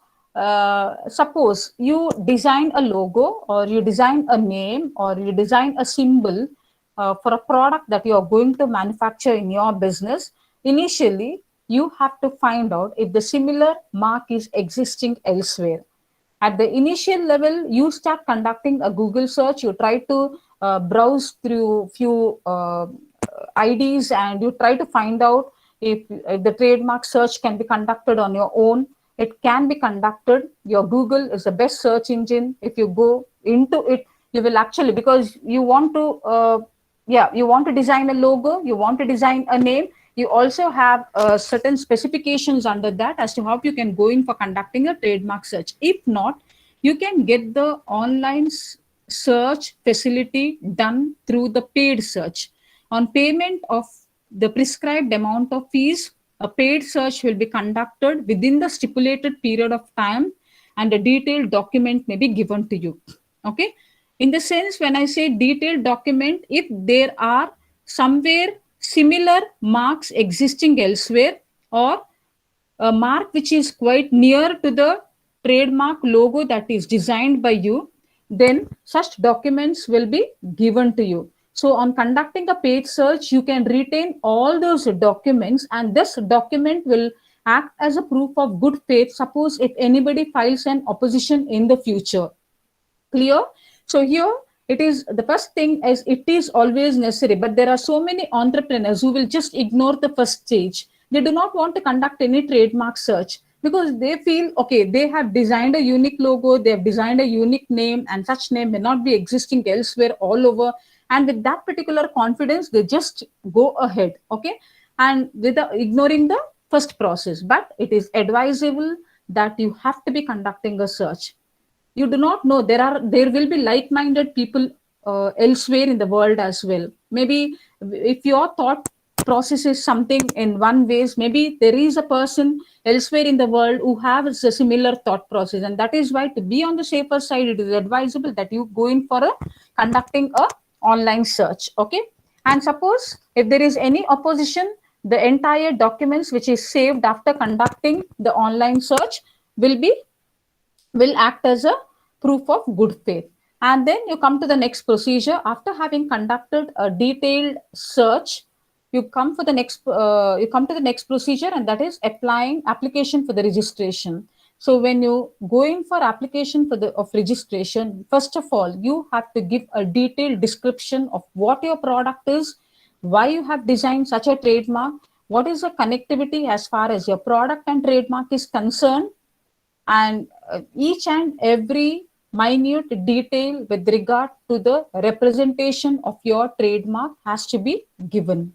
suppose you design a logo or you design a name or you design a symbol for a product that you are going to manufacture in your business. Initially, you have to find out if the similar mark is existing elsewhere. At the initial level, you start conducting a Google search. You try to browse through few IDs and you try to find out if the trademark search can be conducted on your own. It can be conducted. Your Google is the best search engine. If you go into it, you will actually, because you want to, you want to design a logo, you want to design a name, you also have certain specifications under that as to how you can go in for conducting a trademark search. If not, you can get the online search facility done through the paid search. On payment of the prescribed amount of fees, a paid search will be conducted within the stipulated period of time and a detailed document may be given to you. Okay. In the sense, when I say detailed document, if there are somewhere similar marks existing elsewhere or a mark which is quite near to the trademark logo that is designed by you, then such documents will be given to you. So on conducting a paid search, you can retain all those documents and this document will act as a proof of good faith. Suppose if anybody files an opposition in the future. Clear? So here it is, the first thing is it is always necessary, but there are so many entrepreneurs who will just ignore the first stage. They do not want to conduct any trademark search because they feel, okay, they have designed a unique logo, they have designed a unique name and such name may not be existing elsewhere all over. And with that particular confidence, they just go ahead, okay, and without ignoring the first process. But it is advisable that you have to be conducting a search. You do not know, there will be like-minded people elsewhere in the world as well. Maybe if your thought process is something in one ways, maybe there is a person elsewhere in the world who has a similar thought process, and that is why to be on the safer side, it is advisable that you go in for conducting a online search. Okay. And suppose if there is any opposition, the entire documents which is saved after conducting the online search will act as a proof of good faith. And then you come to the next procedure. After having conducted a detailed search, you come to the next procedure, and that is application for the registration. So when you go in for application of registration, first of all, you have to give a detailed description of what your product is, why you have designed such a trademark, what is the connectivity as far as your product and trademark is concerned, and each and every minute detail with regard to the representation of your trademark has to be given.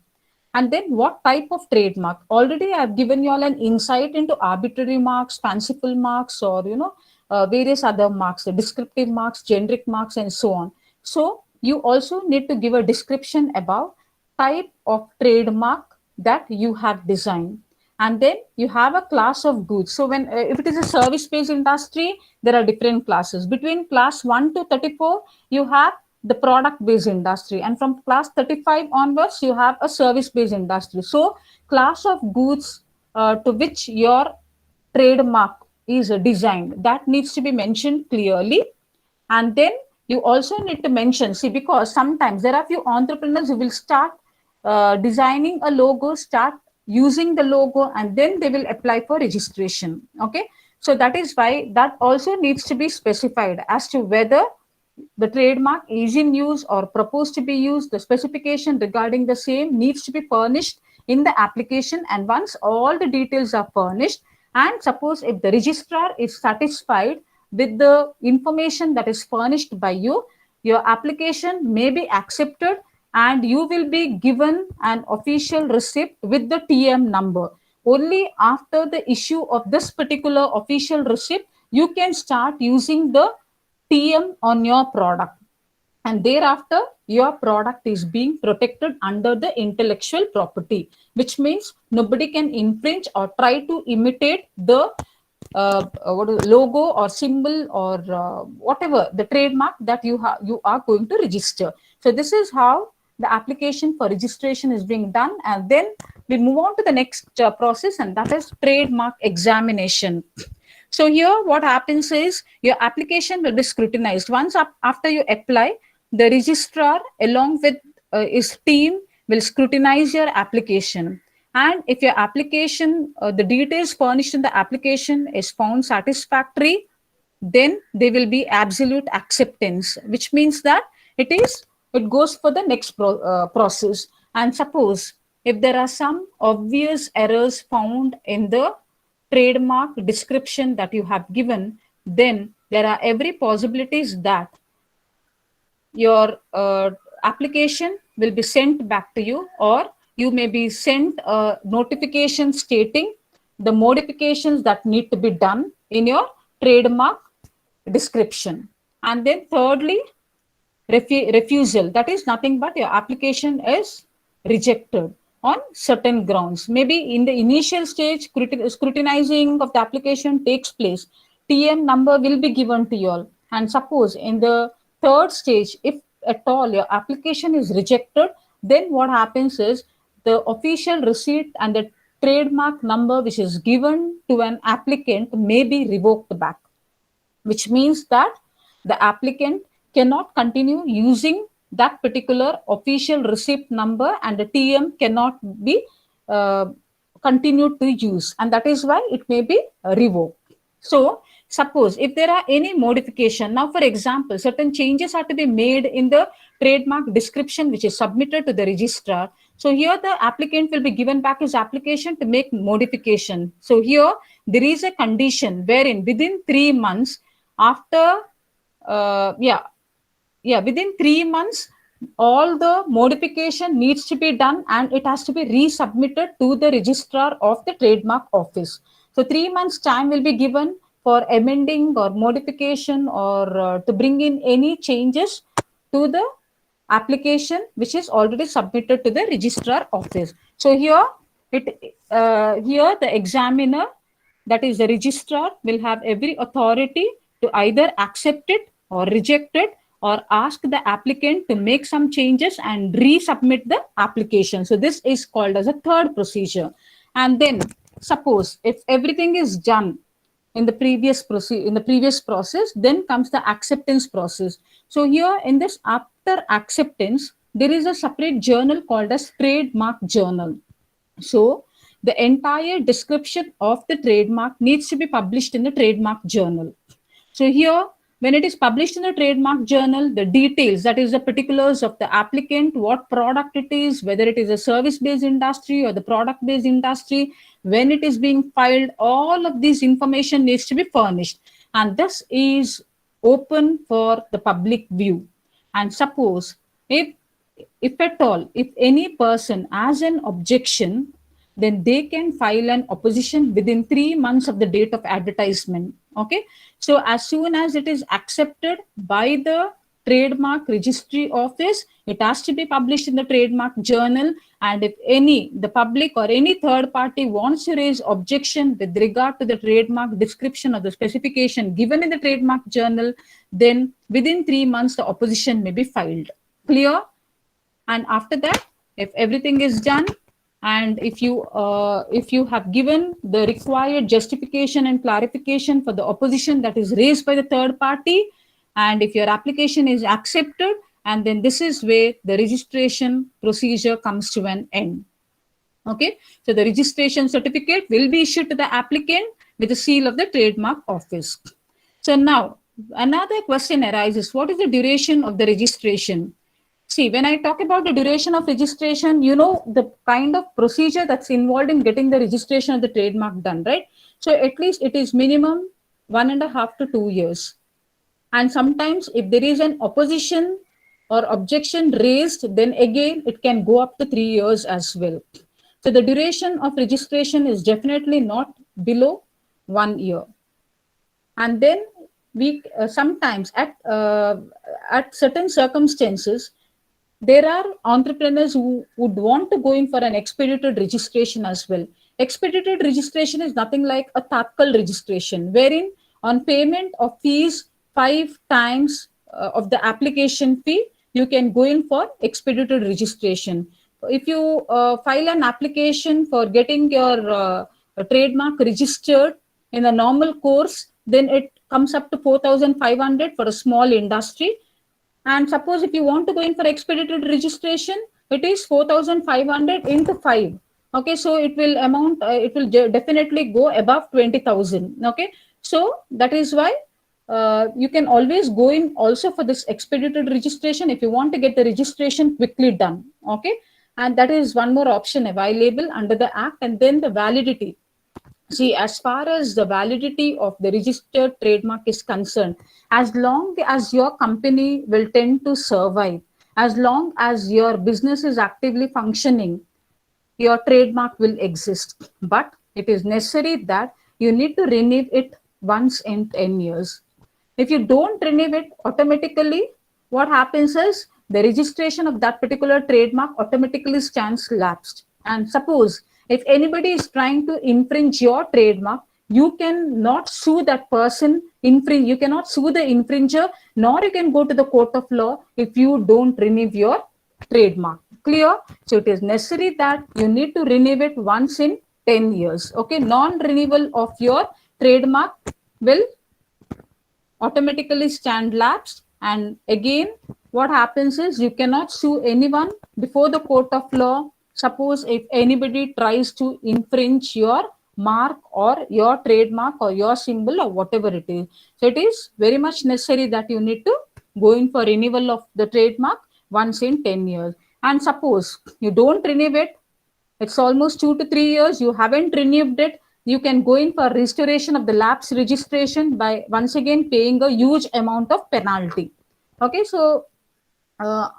And then what type of trademark? Already I've given you all an insight into arbitrary marks, fanciful marks, or various other marks, the descriptive marks, generic marks, and so on. So you also need to give a description about type of trademark that you have designed. And then you have a class of goods. So when if it is a service-based industry, there are different classes. Between class 1 to 34, you have the product-based industry, and from class 35 onwards, you have a service-based industry. So class of goods to which your trademark is designed, that needs to be mentioned clearly. And then you also need to mention, see, because sometimes there are few entrepreneurs who will start designing a logo, start using the logo, and then they will apply for registration. Okay, so that is why that also needs to be specified as to whether the trademark is in use or proposed to be used. The specification regarding the same needs to be furnished in the application, and once all the details are furnished, and suppose if the registrar is satisfied with the information that is furnished by you, your application may be accepted, and you will be given an official receipt with the TM number. Only after the issue of this particular official receipt, you can start using the TM on your product. And thereafter, your product is being protected under the intellectual property, which means nobody can infringe or try to imitate the logo or symbol or whatever the trademark that you are going to register. So this is how the application for registration is being done. And then we move on to the next process, and that is trademark examination. So here what happens is your application will be scrutinized. Once after you apply, the registrar along with his team will scrutinize your application. And if your application, the details furnished in the application is found satisfactory, then there will be absolute acceptance, which means that it goes for the next process. And suppose if there are some obvious errors found in the trademark description that you have given, then there are every possibilities that your application will be sent back to you, or you may be sent a notification stating the modifications that need to be done in your trademark description. And then thirdly, refusal. That is nothing but your application is rejected on certain grounds. Maybe in the initial stage, scrutinizing of the application takes place. TM number will be given to you all. And suppose in the third stage, if at all your application is rejected, then what happens is the official receipt and the trademark number which is given to an applicant may be revoked back, which means that the applicant cannot continue using that particular official receipt number, and the TM cannot be continued to use, and that is why it may be revoked. So suppose if there are any modification, now for example, certain changes are to be made in the trademark description which is submitted to the registrar. So here the applicant will be given back his application to make modification. So here there is a condition wherein within 3 months after within 3 months, all the modification needs to be done, and it has to be resubmitted to the registrar of the trademark office. So 3 months time will be given for amending or modification or to bring in any changes to the application which is already submitted to the registrar office. So here the examiner, that is the registrar, will have every authority to either accept it or reject it, or ask the applicant to make some changes and resubmit the application. So this is called as a third procedure. And then suppose if everything is done in the previous process, then comes the acceptance process. So here in this, after acceptance, there is a separate journal called as trademark journal. So the entire description of the trademark needs to be published in the trademark journal. So here when it is published in the trademark journal, the details, that is the particulars of the applicant, what product it is, whether it is a service-based industry or the product-based industry, when it is being filed, all of this information needs to be furnished. And this is open for the public view. And suppose if at all, if any person has an objection, then they can file an opposition within 3 months of the date of advertisement. Okay. So as soon as it is accepted by the trademark registry office, it has to be published in the trademark journal. And if the public or any third party wants to raise objection with regard to the trademark description or the specification given in the trademark journal, then within 3 months, the opposition may be filed. Clear? And after that, if everything is done, and if you have given the required justification and clarification for the opposition that is raised by the third party, and if your application is accepted, and then this is where the registration procedure comes to an end. Okay, so the registration certificate will be issued to the applicant with the seal of the trademark office. So now another question arises: what is the duration of the registration? See, when I talk about the duration of registration, you know the kind of procedure that's involved in getting the registration of the trademark done, right? So at least it is minimum 1.5 to 2 years. And sometimes if there is an opposition or objection raised, then again, it can go up to 3 years as well. So the duration of registration is definitely not below 1 year. And then we sometimes at certain circumstances, there are entrepreneurs who would want to go in for an expedited registration as well. Expedited registration is nothing like a tatkal registration, wherein on payment of fees 5 times of the application fee, you can go in for expedited registration. If you file an application for getting your trademark registered in a normal course, then it comes up to 4,500 for a small industry. And suppose if you want to go in for expedited registration, it is 4,500 into 5. Okay, so it will amount, it will definitely go above 20,000. Okay, so that is why you can always go in also for this expedited registration if you want to get the registration quickly done. Okay, and that is one more option available under the Act. And then the validity. See, as far as the validity of the registered trademark is concerned, as long as your company will tend to survive, as long as your business is actively functioning, your trademark will exist. But it is necessary that you need to renew it once in 10 years. If you don't renew it, automatically, what happens is the registration of that particular trademark automatically stands lapsed. And suppose if anybody is trying to infringe your trademark, you cannot sue that person, you cannot sue the infringer, nor you can go to the court of law if you don't renew your trademark. Clear? So it is necessary that you need to renew it once in 10 years. Okay, non-renewal of your trademark will automatically stand lapsed. And again, what happens is you cannot sue anyone before the court of law. Suppose if anybody tries to infringe your mark or your trademark or your symbol or whatever it is. So it is very much necessary that you need to go in for renewal of the trademark once in 10 years. And suppose you don't renew it, it's almost 2 to 3 years, you haven't renewed it, you can go in for restoration of the lapse registration by once again paying a huge amount of penalty. Okay, so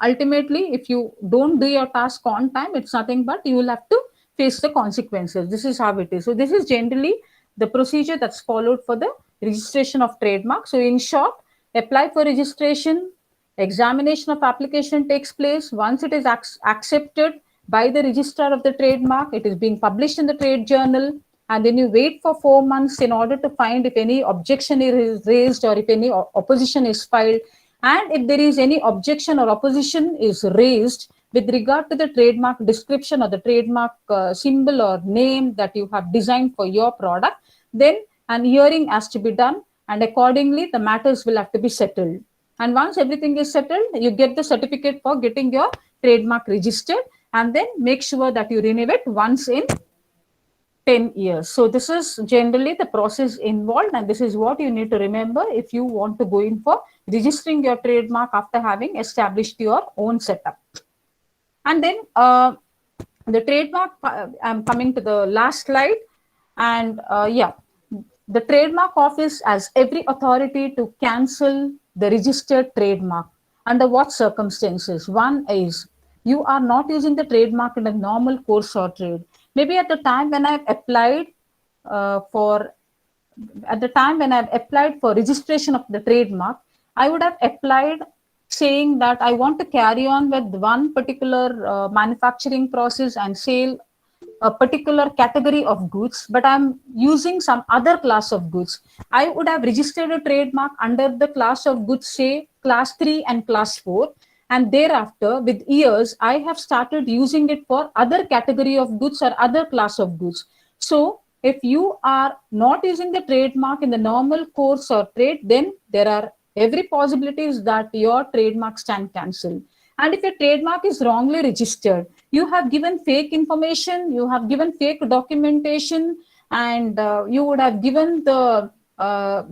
ultimately, if you don't do your task on time, it's nothing but you will have to face the consequences. This is how it is. So this is generally the procedure that's followed for the registration of trademark. So in short, apply for registration, examination of application takes place. Once it is accepted by the registrar of the trademark, it is being published in the trade journal, and then you wait for 4 months in order to find if any objection is raised or if any opposition is filed. And if there is any objection or opposition is raised with regard to the trademark description or the trademark symbol or name that you have designed for your product, then an hearing has to be done, and accordingly the matters will have to be settled. And once everything is settled, you get the certificate for getting your trademark registered, and then make sure that you renew it once in 10 years. So this is generally the process involved, and this is what you need to remember if you want to go in for registering your trademark after having established your own setup. And then the trademark, I'm coming to the last slide. And yeah, the trademark office has every authority to cancel the registered trademark. Under what circumstances? One is you are not using the trademark in a normal course or trade. Maybe at the time when I've applied for at the time when I've applied for registration of the trademark, I would have applied saying that I want to carry on with one particular manufacturing process and sale a particular category of goods, but I'm using some other class of goods. I would have registered a trademark under the class of goods, say class 3 and class 4. And thereafter, with years, I have started using it for other category of goods or other class of goods. So if you are not using the trademark in the normal course or trade, then there are every possibilities that your trademark stand cancelled. And if your trademark is wrongly registered, you have given fake information, you have given fake documentation, and you would have given the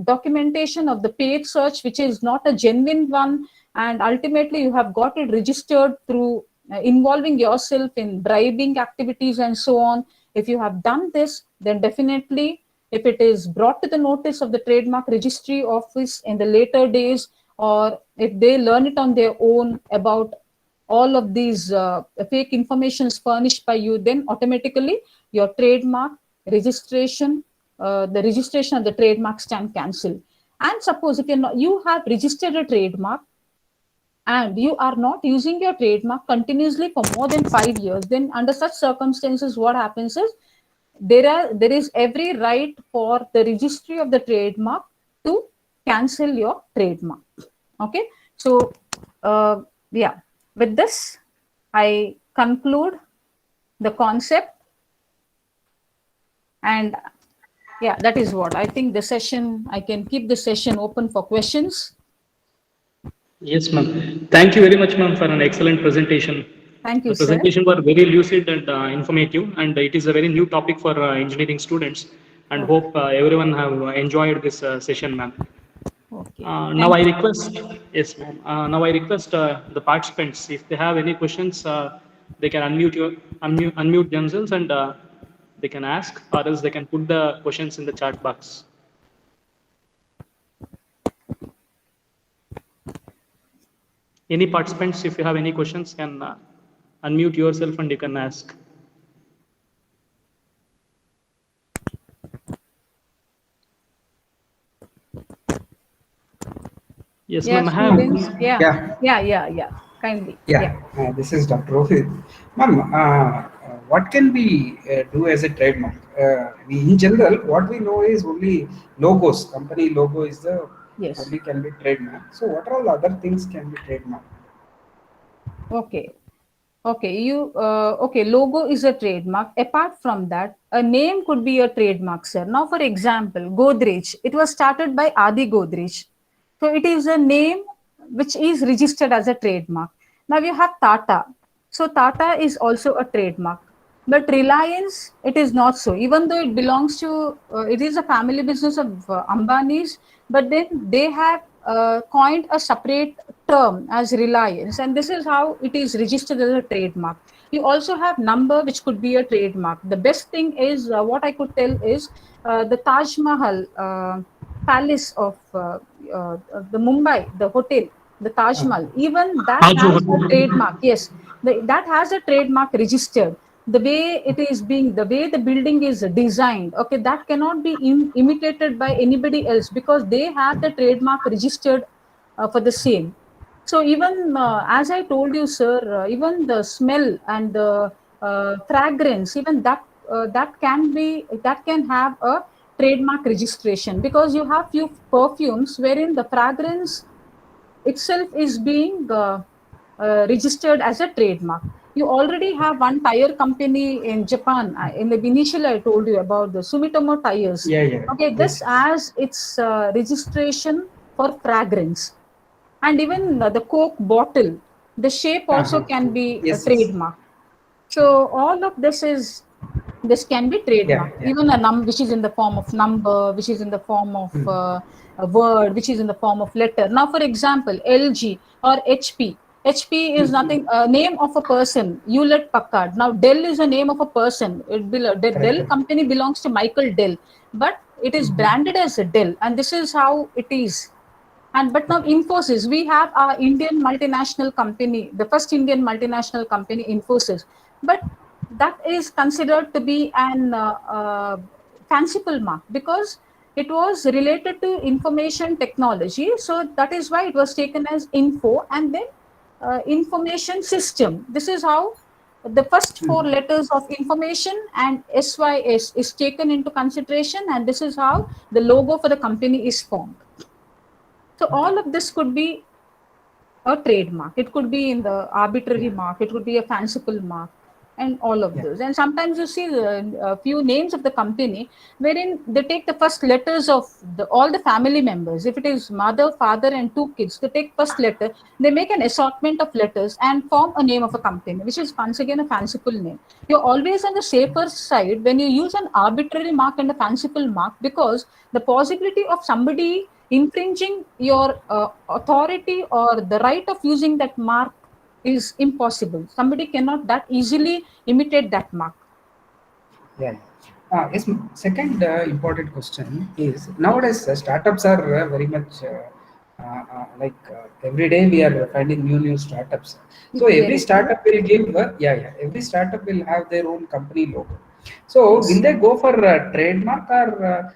documentation of the paid search, which is not a genuine one. And ultimately, you have got it registered through involving yourself in bribing activities and so on. If you have done this, then definitely, if it is brought to the notice of the trademark registry office in the later days, or if they learn it on their own about all of these fake informations furnished by you, then automatically your trademark registration, the registration of the trademark stand cancelled. And suppose if you have registered a trademark and you are not using your trademark continuously for more than 5 years, then under such circumstances, what happens is there is every right for the registry of the trademark to cancel your trademark. Okay, so yeah, with this I conclude the concept, and yeah, that is what I think. The session, I can keep the session open for questions. Yes, ma'am. Thank you very much, ma'am, for an excellent presentation. Thank you, The sir. presentation were very lucid and informative, and it is a very new topic for engineering students. And hope everyone have enjoyed this session, ma'am. Okay. Now I request, yes, ma'am. Now I request the participants, if they have any questions, they can unmute themselves, and they can ask, or else they can put the questions in the chat box. Any participants, if you have any questions, can unmute yourself and you can ask. Yes, Yeah, ma'am. I have. students. Yeah. Kindly. This is Dr. Rohit. Ma'am, what can we do as a trademark? In general, what we know is only logos. Company logo is the Yes. only can be trademark. So, what all other things can be trademark? Okay. Okay, logo is a trademark. Apart from that, a name could be a trademark, sir. Now, for example, Godrej. It was started by Adi Godrej. So it is a name which is registered as a trademark. Now you have Tata. So Tata is also a trademark. But Reliance, it is not so. Even though it belongs to, it is a family business of Ambani's, but then they have coined a separate term as Reliance, and this is how it is registered as a trademark. You also have number, which could be a trademark. The best thing is what I could tell is the Taj Mahal palace of the Mumbai, the hotel, the Taj Mahal. Even that Taj has Hotel. a trademark. Yes, that has a trademark registered. The way it is being, the way the building is designed, okay, that cannot be imitated by anybody else because they have the trademark registered for the same. So even as I told you, sir, even the smell and the fragrance, even that can have a trademark registration, because you have few perfumes wherein the fragrance itself is being registered as a trademark. You already have one tire company in Japan. In the initial, I told you about the Sumitomo tires. Yeah. Okay, this as its registration for fragrance, and even the Coke bottle, the shape also can be a Yes. trademark. So all of this is This can be trademark, yeah. even a which is in the form of number, which is in the form of a word, which is in the form of letter. Now, for example, LG or HP. HP is nothing, name of a person, Hewlett Packard. Now, Dell is a name of a person. The Dell Correct. company belongs to Michael Dell, but it is branded as a Dell, and this is how it is. And but now Infosys, we have our Indian multinational company, the first Indian multinational company, Infosys, but that is considered to be an fanciful mark because it was related to information technology. So that is why it was taken as info and then information system. This is how the first four letters of information and SYS is taken into consideration, and this is how the logo for the company is formed. So all of this could be a trademark. It could be in the arbitrary mark. It could be a fanciful mark, and all of Yeah. those. And sometimes you see a few names of the company wherein they take the first letters of all the family members. If it is mother, father, and two kids, they take first letter. They make an assortment of letters and form a name of a company, which is once again a fanciful name. You're always on the safer side when you use an arbitrary mark and a fanciful mark because the possibility of somebody infringing your authority or the right of using that mark is impossible. Somebody cannot that easily imitate that mark. Yeah. Yes. Second important question is nowadays startups are very much every day we are finding new startups. So every Very true. startup will give every startup will have their own company logo. So Yes. will they go for trademark or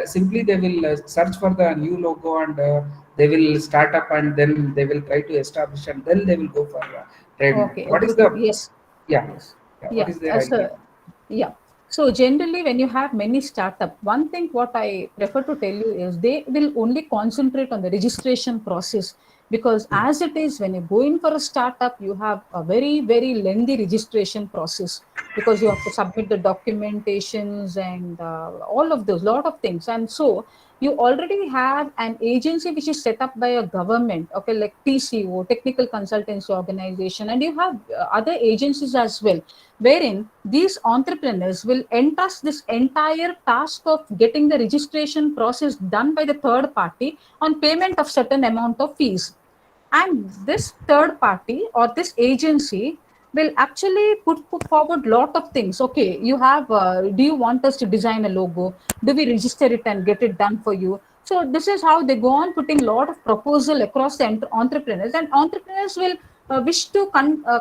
simply they will search for the new logo and they will start up and then they will try to establish and then they will go for trademark. Okay. What is Okay. the Yes. yeah, Yes. what Yeah. is their As idea? a yeah. So generally, when you have many startup, one thing what I prefer to tell you is they will only concentrate on the registration process because as it is, when you go in for a startup, you have a very lengthy registration process because you have to submit the documentations and all of those lot of things. And so you already have an agency which is set up by a government, okay, like TCO, Technical Consultancy Organization, and you have other agencies as well, wherein these entrepreneurs will entrust this entire task of getting the registration process done by the third party on payment of certain amount of fees. And this third party or this agency will actually put forward lot of things. Okay, you have do you want us to design a logo? Do we register it and get it done for you? So this is how they go on putting lot of proposal across the entrepreneurs, and entrepreneurs will wish to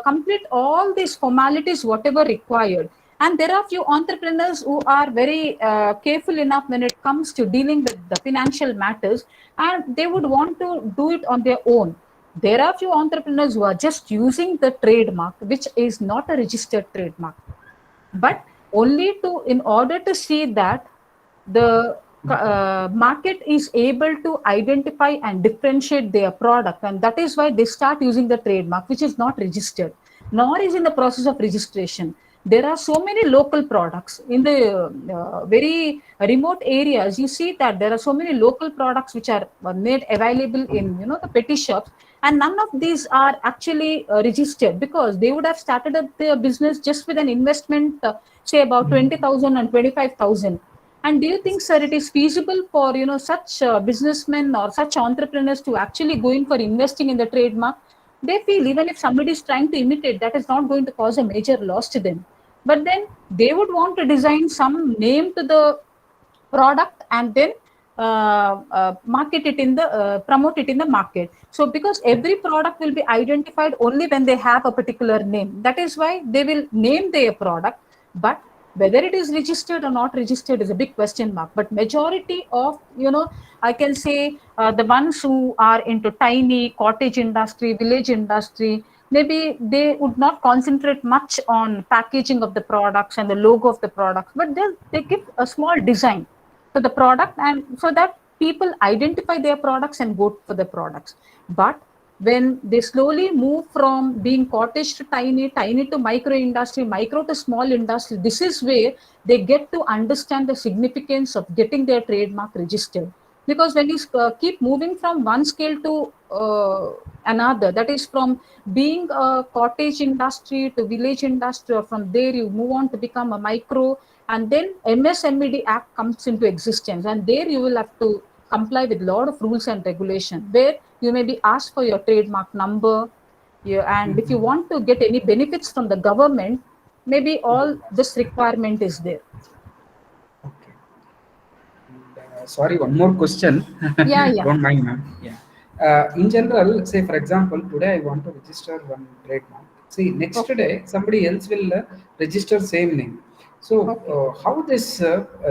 complete all these formalities whatever required. And there are few entrepreneurs who are very careful enough when it comes to dealing with the financial matters, and they would want to do it on their own. There are few entrepreneurs who are just using the trademark, which is not a registered trademark, but only to in order to see that the market is able to identify and differentiate their product, and that is why they start using the trademark, which is not registered nor is in the process of registration. There are so many local products in the very remote areas. You see that there are so many local products which are made available in the petty shops, and none of these are actually registered because they would have started up their business just with an investment say about 20,000 and 25,000. And do you think, sir, it is feasible for such businessmen or such entrepreneurs to actually go in for investing in the trademark? They feel even if somebody is trying to imitate, that is not going to cause a major loss to them. But then they would want to design some name to the product and then market it in the promote it in the market. So because every product will be identified only when they have a particular name, that is why they will name their product. But whether it is registered or not registered is a big question mark. But majority of I can say the ones who are into tiny cottage industry, village industry, maybe they would not concentrate much on packaging of the products and the logo of the products, but they give a small design to the product, and so that people identify their products and go for the products. But when they slowly move from being cottage to tiny, tiny to micro industry, micro to small industry, this is where they get to understand the significance of getting their trademark registered. because when you keep moving from one scale to another, that is from being a cottage industry to village industry, or from there you move on to become a micro, and then MSMED Act comes into existence, and there you will have to comply with a lot of rules and regulation, where you may be asked for your trademark number, and if you want to get any benefits from the government, maybe all this requirement is there. Okay. And, sorry, one more question. Yeah, yeah. Don't mind, ma'am. Yeah. In general, say for example, today I want to register one trademark. See, next Okay. day somebody else will register same name. So, Okay. how this?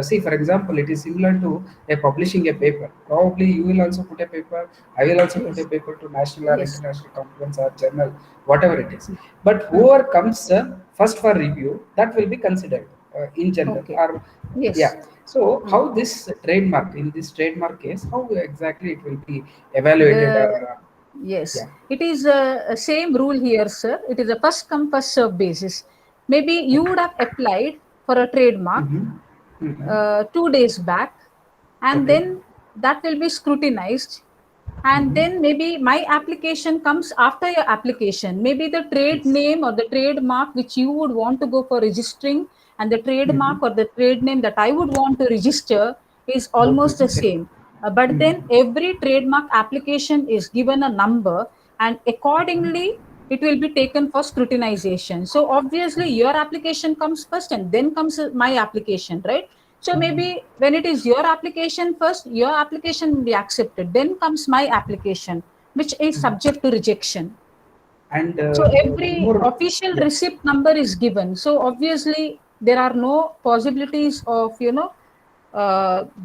See, for example, it is similar to a publishing a paper. Probably you will also put a paper. I will also put a Yes. paper to national or Yes. international conference or journal, whatever it is. But Mm. whoever comes first for review, that will be considered in general. Okay. Or Yes. yeah. So Mm. how this trademark in this trademark case, how exactly it will be evaluated or The Yes, yeah. it is a same rule here, sir. It is a first come first serve basis. Maybe you Okay. would have applied for a trademark Mm-hmm. Mm-hmm. 2 days back, and Okay. then that will be scrutinized, and Mm-hmm. then maybe my application comes after your application. Maybe the trade Yes. name or the trademark which you would want to go for registering, and the Mm-hmm. trademark or the trade name that I would want to register is Okay. almost the Okay. same. But then Mm-hmm. every trademark application is given a number, and accordingly it will be taken for scrutinization. So obviously your application comes first, and then comes my application, right? So maybe when it is your application first, your application will be accepted. Then comes my application, which is subject to rejection. And So one every more. official Yeah. receipt number is given. So obviously there are no possibilities of,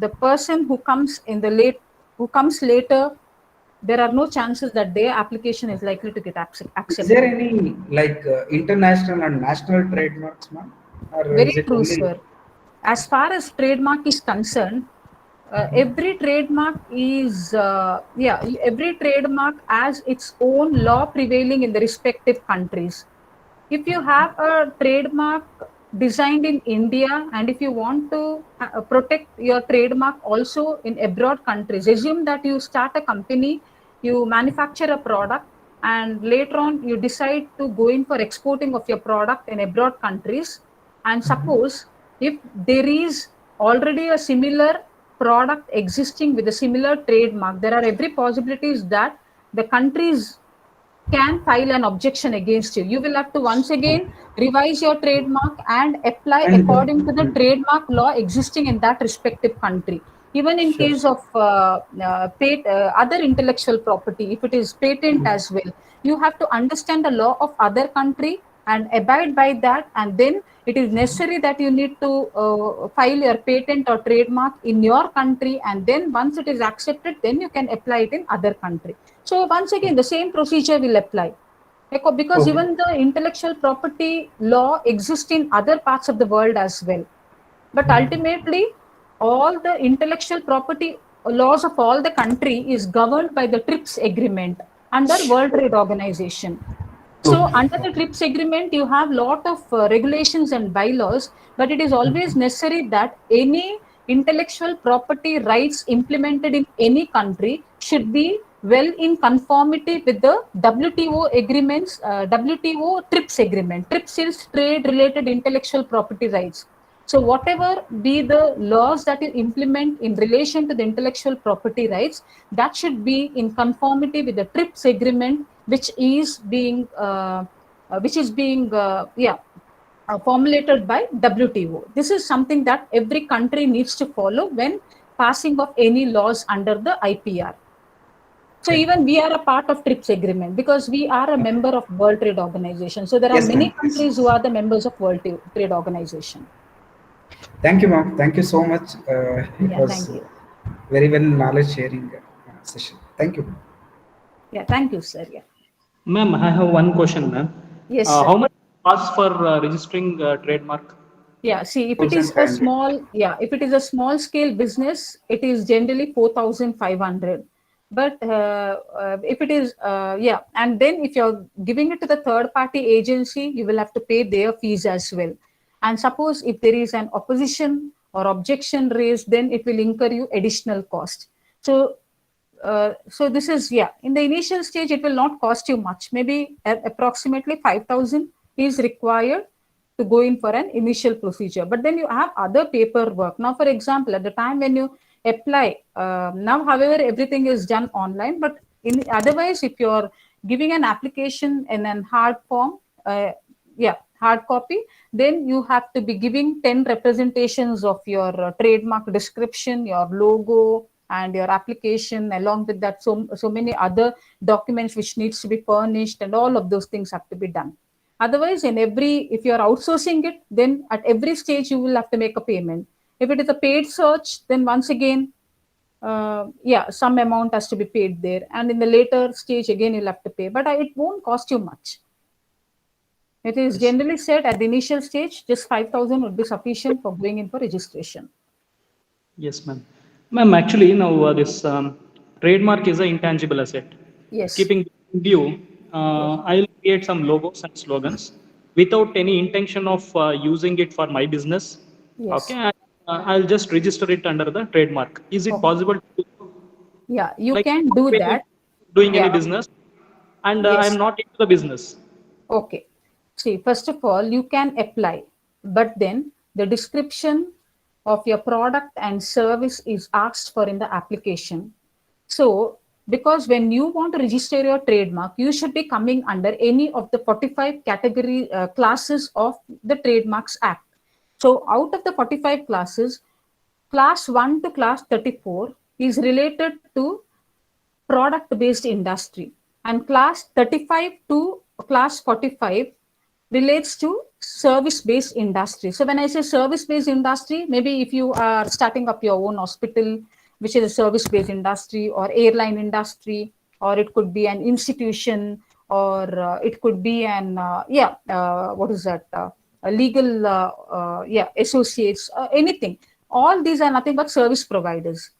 the person who comes who comes later. There are no chances that their application is likely to get Is there accepted. any like international and national trademarks, ma'am, or is Very it true, only? sir. As far as trademark is concerned, every trademark is every trademark has its own law prevailing in the respective countries. If you have a trademark designed in India, and if you want to protect your trademark also in abroad countries, assume that you start a company, you manufacture a product, and later on you decide to go in for exporting of your product in abroad countries. And suppose if there is already a similar product existing with a similar trademark, there are every possibilities that the countries can file an objection against you. You will have to once again revise your trademark and apply And according to the trademark law existing in that respective country. Even in sure. case of other intellectual property, if it is patent Mhm. as well, you have to understand the law of other country and abide by that. And then it is necessary that you need to file your patent or trademark in your country. And then once it is accepted, then you can apply it in other country. So once again, the same procedure will apply, because Okay. even the intellectual property law exists in other parts of the world as well. But ultimately, all the intellectual property laws of all the country is governed by the TRIPS agreement under World Trade Organization. So Okay. under the TRIPS agreement, you have lot of regulations and bylaws, but it is always necessary that any intellectual property rights implemented in any country should be well in conformity with the WTO agreements, WTO TRIPS agreement. TRIPS is trade related intellectual property rights. So whatever be the laws that you implement in relation to the intellectual property rights, that should be in conformity with the TRIPS agreement, which is being formulated by WTO. This is something that every country needs to follow when passing of any laws under the IPR. So Okay. even we are a part of TRIPS agreement because we are a member of World Trade Organization. So there are Yes, many ma'am. Yes. countries who are the members of World Trade Organization. Thank you, ma'am. Thank you so much. It Yeah, was thank you. very well knowledge sharing session. Thank you. Yeah, thank you, sir. Yeah. Ma'am, I have one question, ma'am. Yes, sir. How much cost for registering trademark? Yeah, see, if it is a 1,500. if it is a small scale business, it is generally 4,500. But if it is, and then if you're giving it to the third party agency, you will have to pay their fees as well. And suppose if there is an opposition or objection raised, then it will incur you additional cost. So, so this is, yeah, in the initial stage, it will not cost you much. Maybe approximately 5,000 is required to go in for an initial procedure. But then you have other paperwork. Now, for example, at the time when you apply, now, however, everything is done online. But otherwise, if you're giving an application in an hard form, hard copy, then you have to be giving 10 representations of your trademark description, your logo, and your application. Along with that, so many other documents which needs to be furnished, and all of those things have to be done. Otherwise, if you're outsourcing it, then at every stage you will have to make a payment. If it is a paid search, then once again, some amount has to be paid there, and in the later stage again you'll have to pay, but it won't cost you much. It is generally said at the initial stage, just 5,000 would be sufficient for going in for registration. Yes, ma'am. Ma'am, actually, now this trademark is an intangible asset. Yes. Keeping in view, I'll create some logos and slogans without any intention of using it for my business. Yes. Okay, and, I'll just register it under the trademark. Is it possible to do? Yeah, you Like, can do when that. doing any Yeah. business, and Yes. I'm not into the business. Okay. See, first of all, you can apply, but then the description of your product and service is asked for in the application. So, because when you want to register your trademark, you should be coming under any of the 45 category classes of the Trademarks Act. So, out of the 45 classes, class 1 to class 34 is related to product-based industry, and class 35 to class 45 relates to service-based industry. So when I say service-based industry, maybe if you are starting up your own hospital, which is a service-based industry, or airline industry, or it could be an institution, or it could be an a legal associates, anything. All these are nothing but service providers.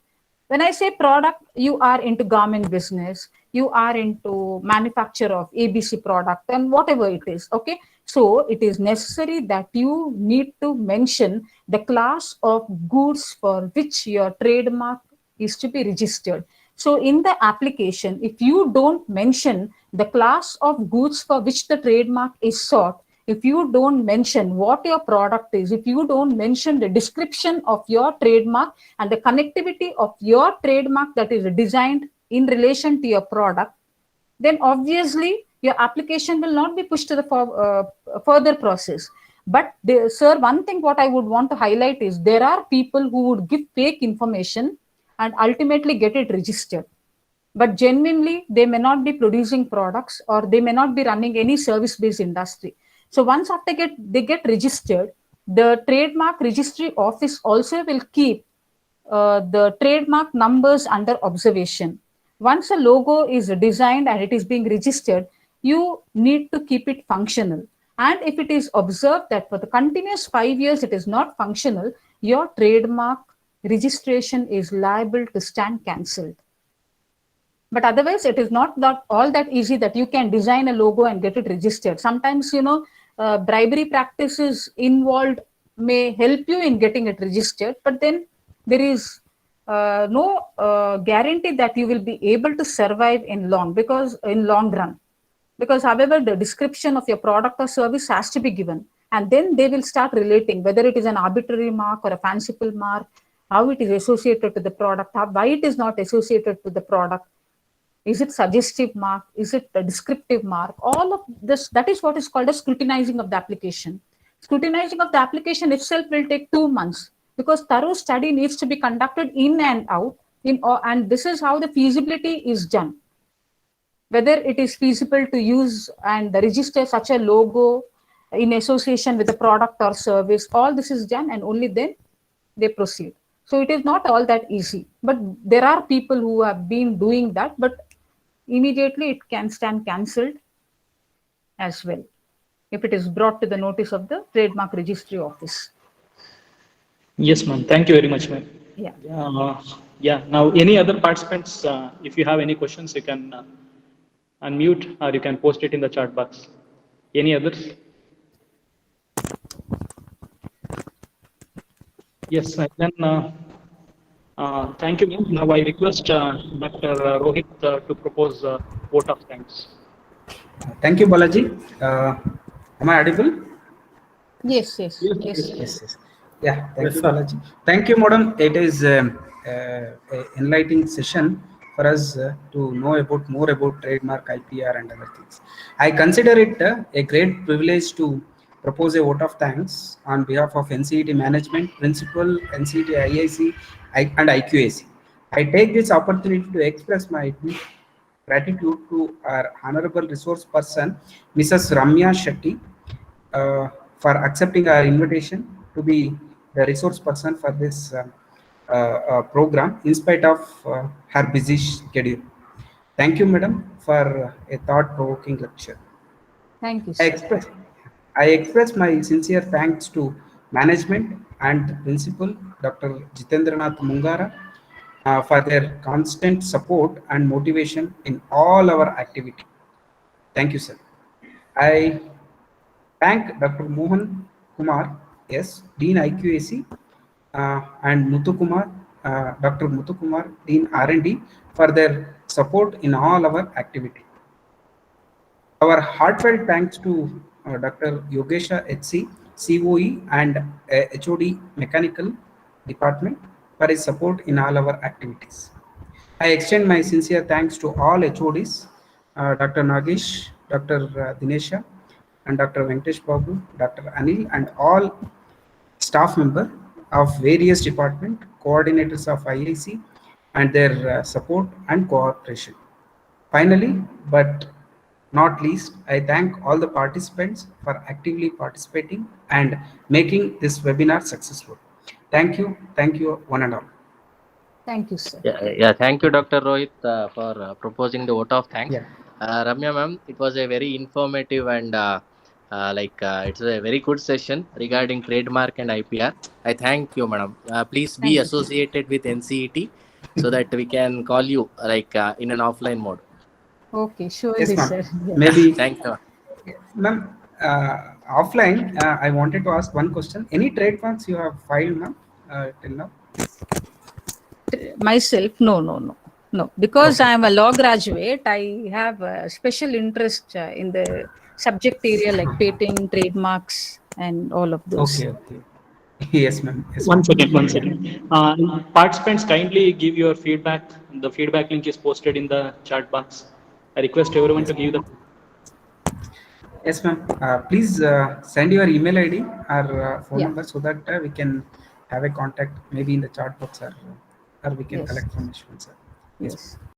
When I say product, you are into garment business, you are into manufacture of ABC product, and whatever it is. Okay. So it is necessary that you need to mention the class of goods for which your trademark is to be registered. So in the application, if you don't mention the class of goods for which the trademark is sought, if you don't mention what your product is, if you don't mention the description of your trademark and the connectivity of your trademark that is designed in relation to your product, then obviously your application will not be pushed to the further process. But sir, one thing what I would want to highlight is there are people who would give fake information and ultimately get it registered. But genuinely, they may not be producing products, or they may not be running any service-based industry. So once after they get registered, the trademark registry office also will keep the trademark numbers under observation. Once a logo is designed and it is being registered, you need to keep it functional. And if it is observed that for the continuous 5 years it is not functional, your trademark registration is liable to stand cancelled. But otherwise, it is not all that easy that you can design a logo and get it registered. Sometimes, bribery practices involved may help you in getting it registered, but then there is no guarantee that you will be able to survive in long run. Because however, the description of your product or service has to be given, and then they will start relating whether it is an arbitrary mark or a fanciful mark, how it is associated to the product, why it is not associated to the product. Is it suggestive mark? Is it a descriptive mark? All of this, that is what is called a scrutinizing of the application. Scrutinizing of the application itself will take 2 months, because thorough study needs to be conducted in and out, and this is how the feasibility is done. Whether it is feasible to use and register such a logo in association with a product or service, all this is done, and only then they proceed. So it is not all that easy, but there are people who have been doing that, but immediately it can stand cancelled as well if it is brought to the notice of the Trademark Registry Office. Yes, ma'am. Thank you very much, ma'am. Yeah. Now, any other participants, if you have any questions, you can unmute, or you can post it in the chat box. Any others? Yes, then Thank you, ma'am. Now I request Dr. Rohit to propose vote of thanks. Thank you, Balaji. Am I audible? Yes, yes, Yes, yes. yes. Yes, yes. Yeah, thank Yes, you, sir. Balaji. Thank you, madam. It is a enlightening session for us to know about more about trademark, IPR, and other things. I consider it a great privilege to propose a vote of thanks on behalf of NCET management, principal, NCET IIC, and IQAC. I take this opportunity to express my deep gratitude to our honorable resource person, Mrs. Ramya Shetty, for accepting our invitation to be the resource person for this program in spite of her busy schedule. Thank you, madam, for a thought-provoking lecture. Thank you, I sir. express, I express my sincere thanks to management and principal Dr. Jitendranath Mungara for their constant support and motivation in all our activity. Thank you, sir. I thank Dr. Mohan Kumar, yes, Dean IQAC, and Dr. Muthu Kumar, Dean R&D, for their support in all our activity. Our heartfelt thanks to Dr. Yogesha HC, COE, and HOD Mechanical Department for his support in all our activities. I extend my sincere thanks to all HODs, Dr. Nagesh, Dr. Dinesha, and Dr. Venkatesh Babu, Dr. Anil, and all staff member of various department, coordinators of IIC, and their support and cooperation. Finally, but not least, I thank all the participants for actively participating and making this webinar successful. Thank you, one and all. Thank you, sir. Yeah. Thank you, Dr. Rohit, for proposing the vote of thanks. Yeah. Ramya ma'am, it was a very informative and it's a very good session regarding trademark and IPR. I thank you, madam. Please be Thank you, sir. associated with NCET so that we can call you in an offline mode. Okay, Yes, surely, ma'am. sir. Yes. Maybe, Thank you. ma'am, offline, I wanted to ask one question. Any trademarks you have filed, ma'am, till now? Myself, no, because Okay. I am a law graduate. I have a special interest in the subject area like patent, trademarks, and all of those. Okay. Yes, ma'am. Yes, One ma'am. second, one Yeah. second. Participants, kindly give your feedback. The feedback link is posted in the chat box. I request everyone to give the. Yes, ma'am. Please send your email ID or phone Yeah. number so that we can have a contact maybe in the chat box or we can Yes. collect from Ishwan, sir. Yes. Yes.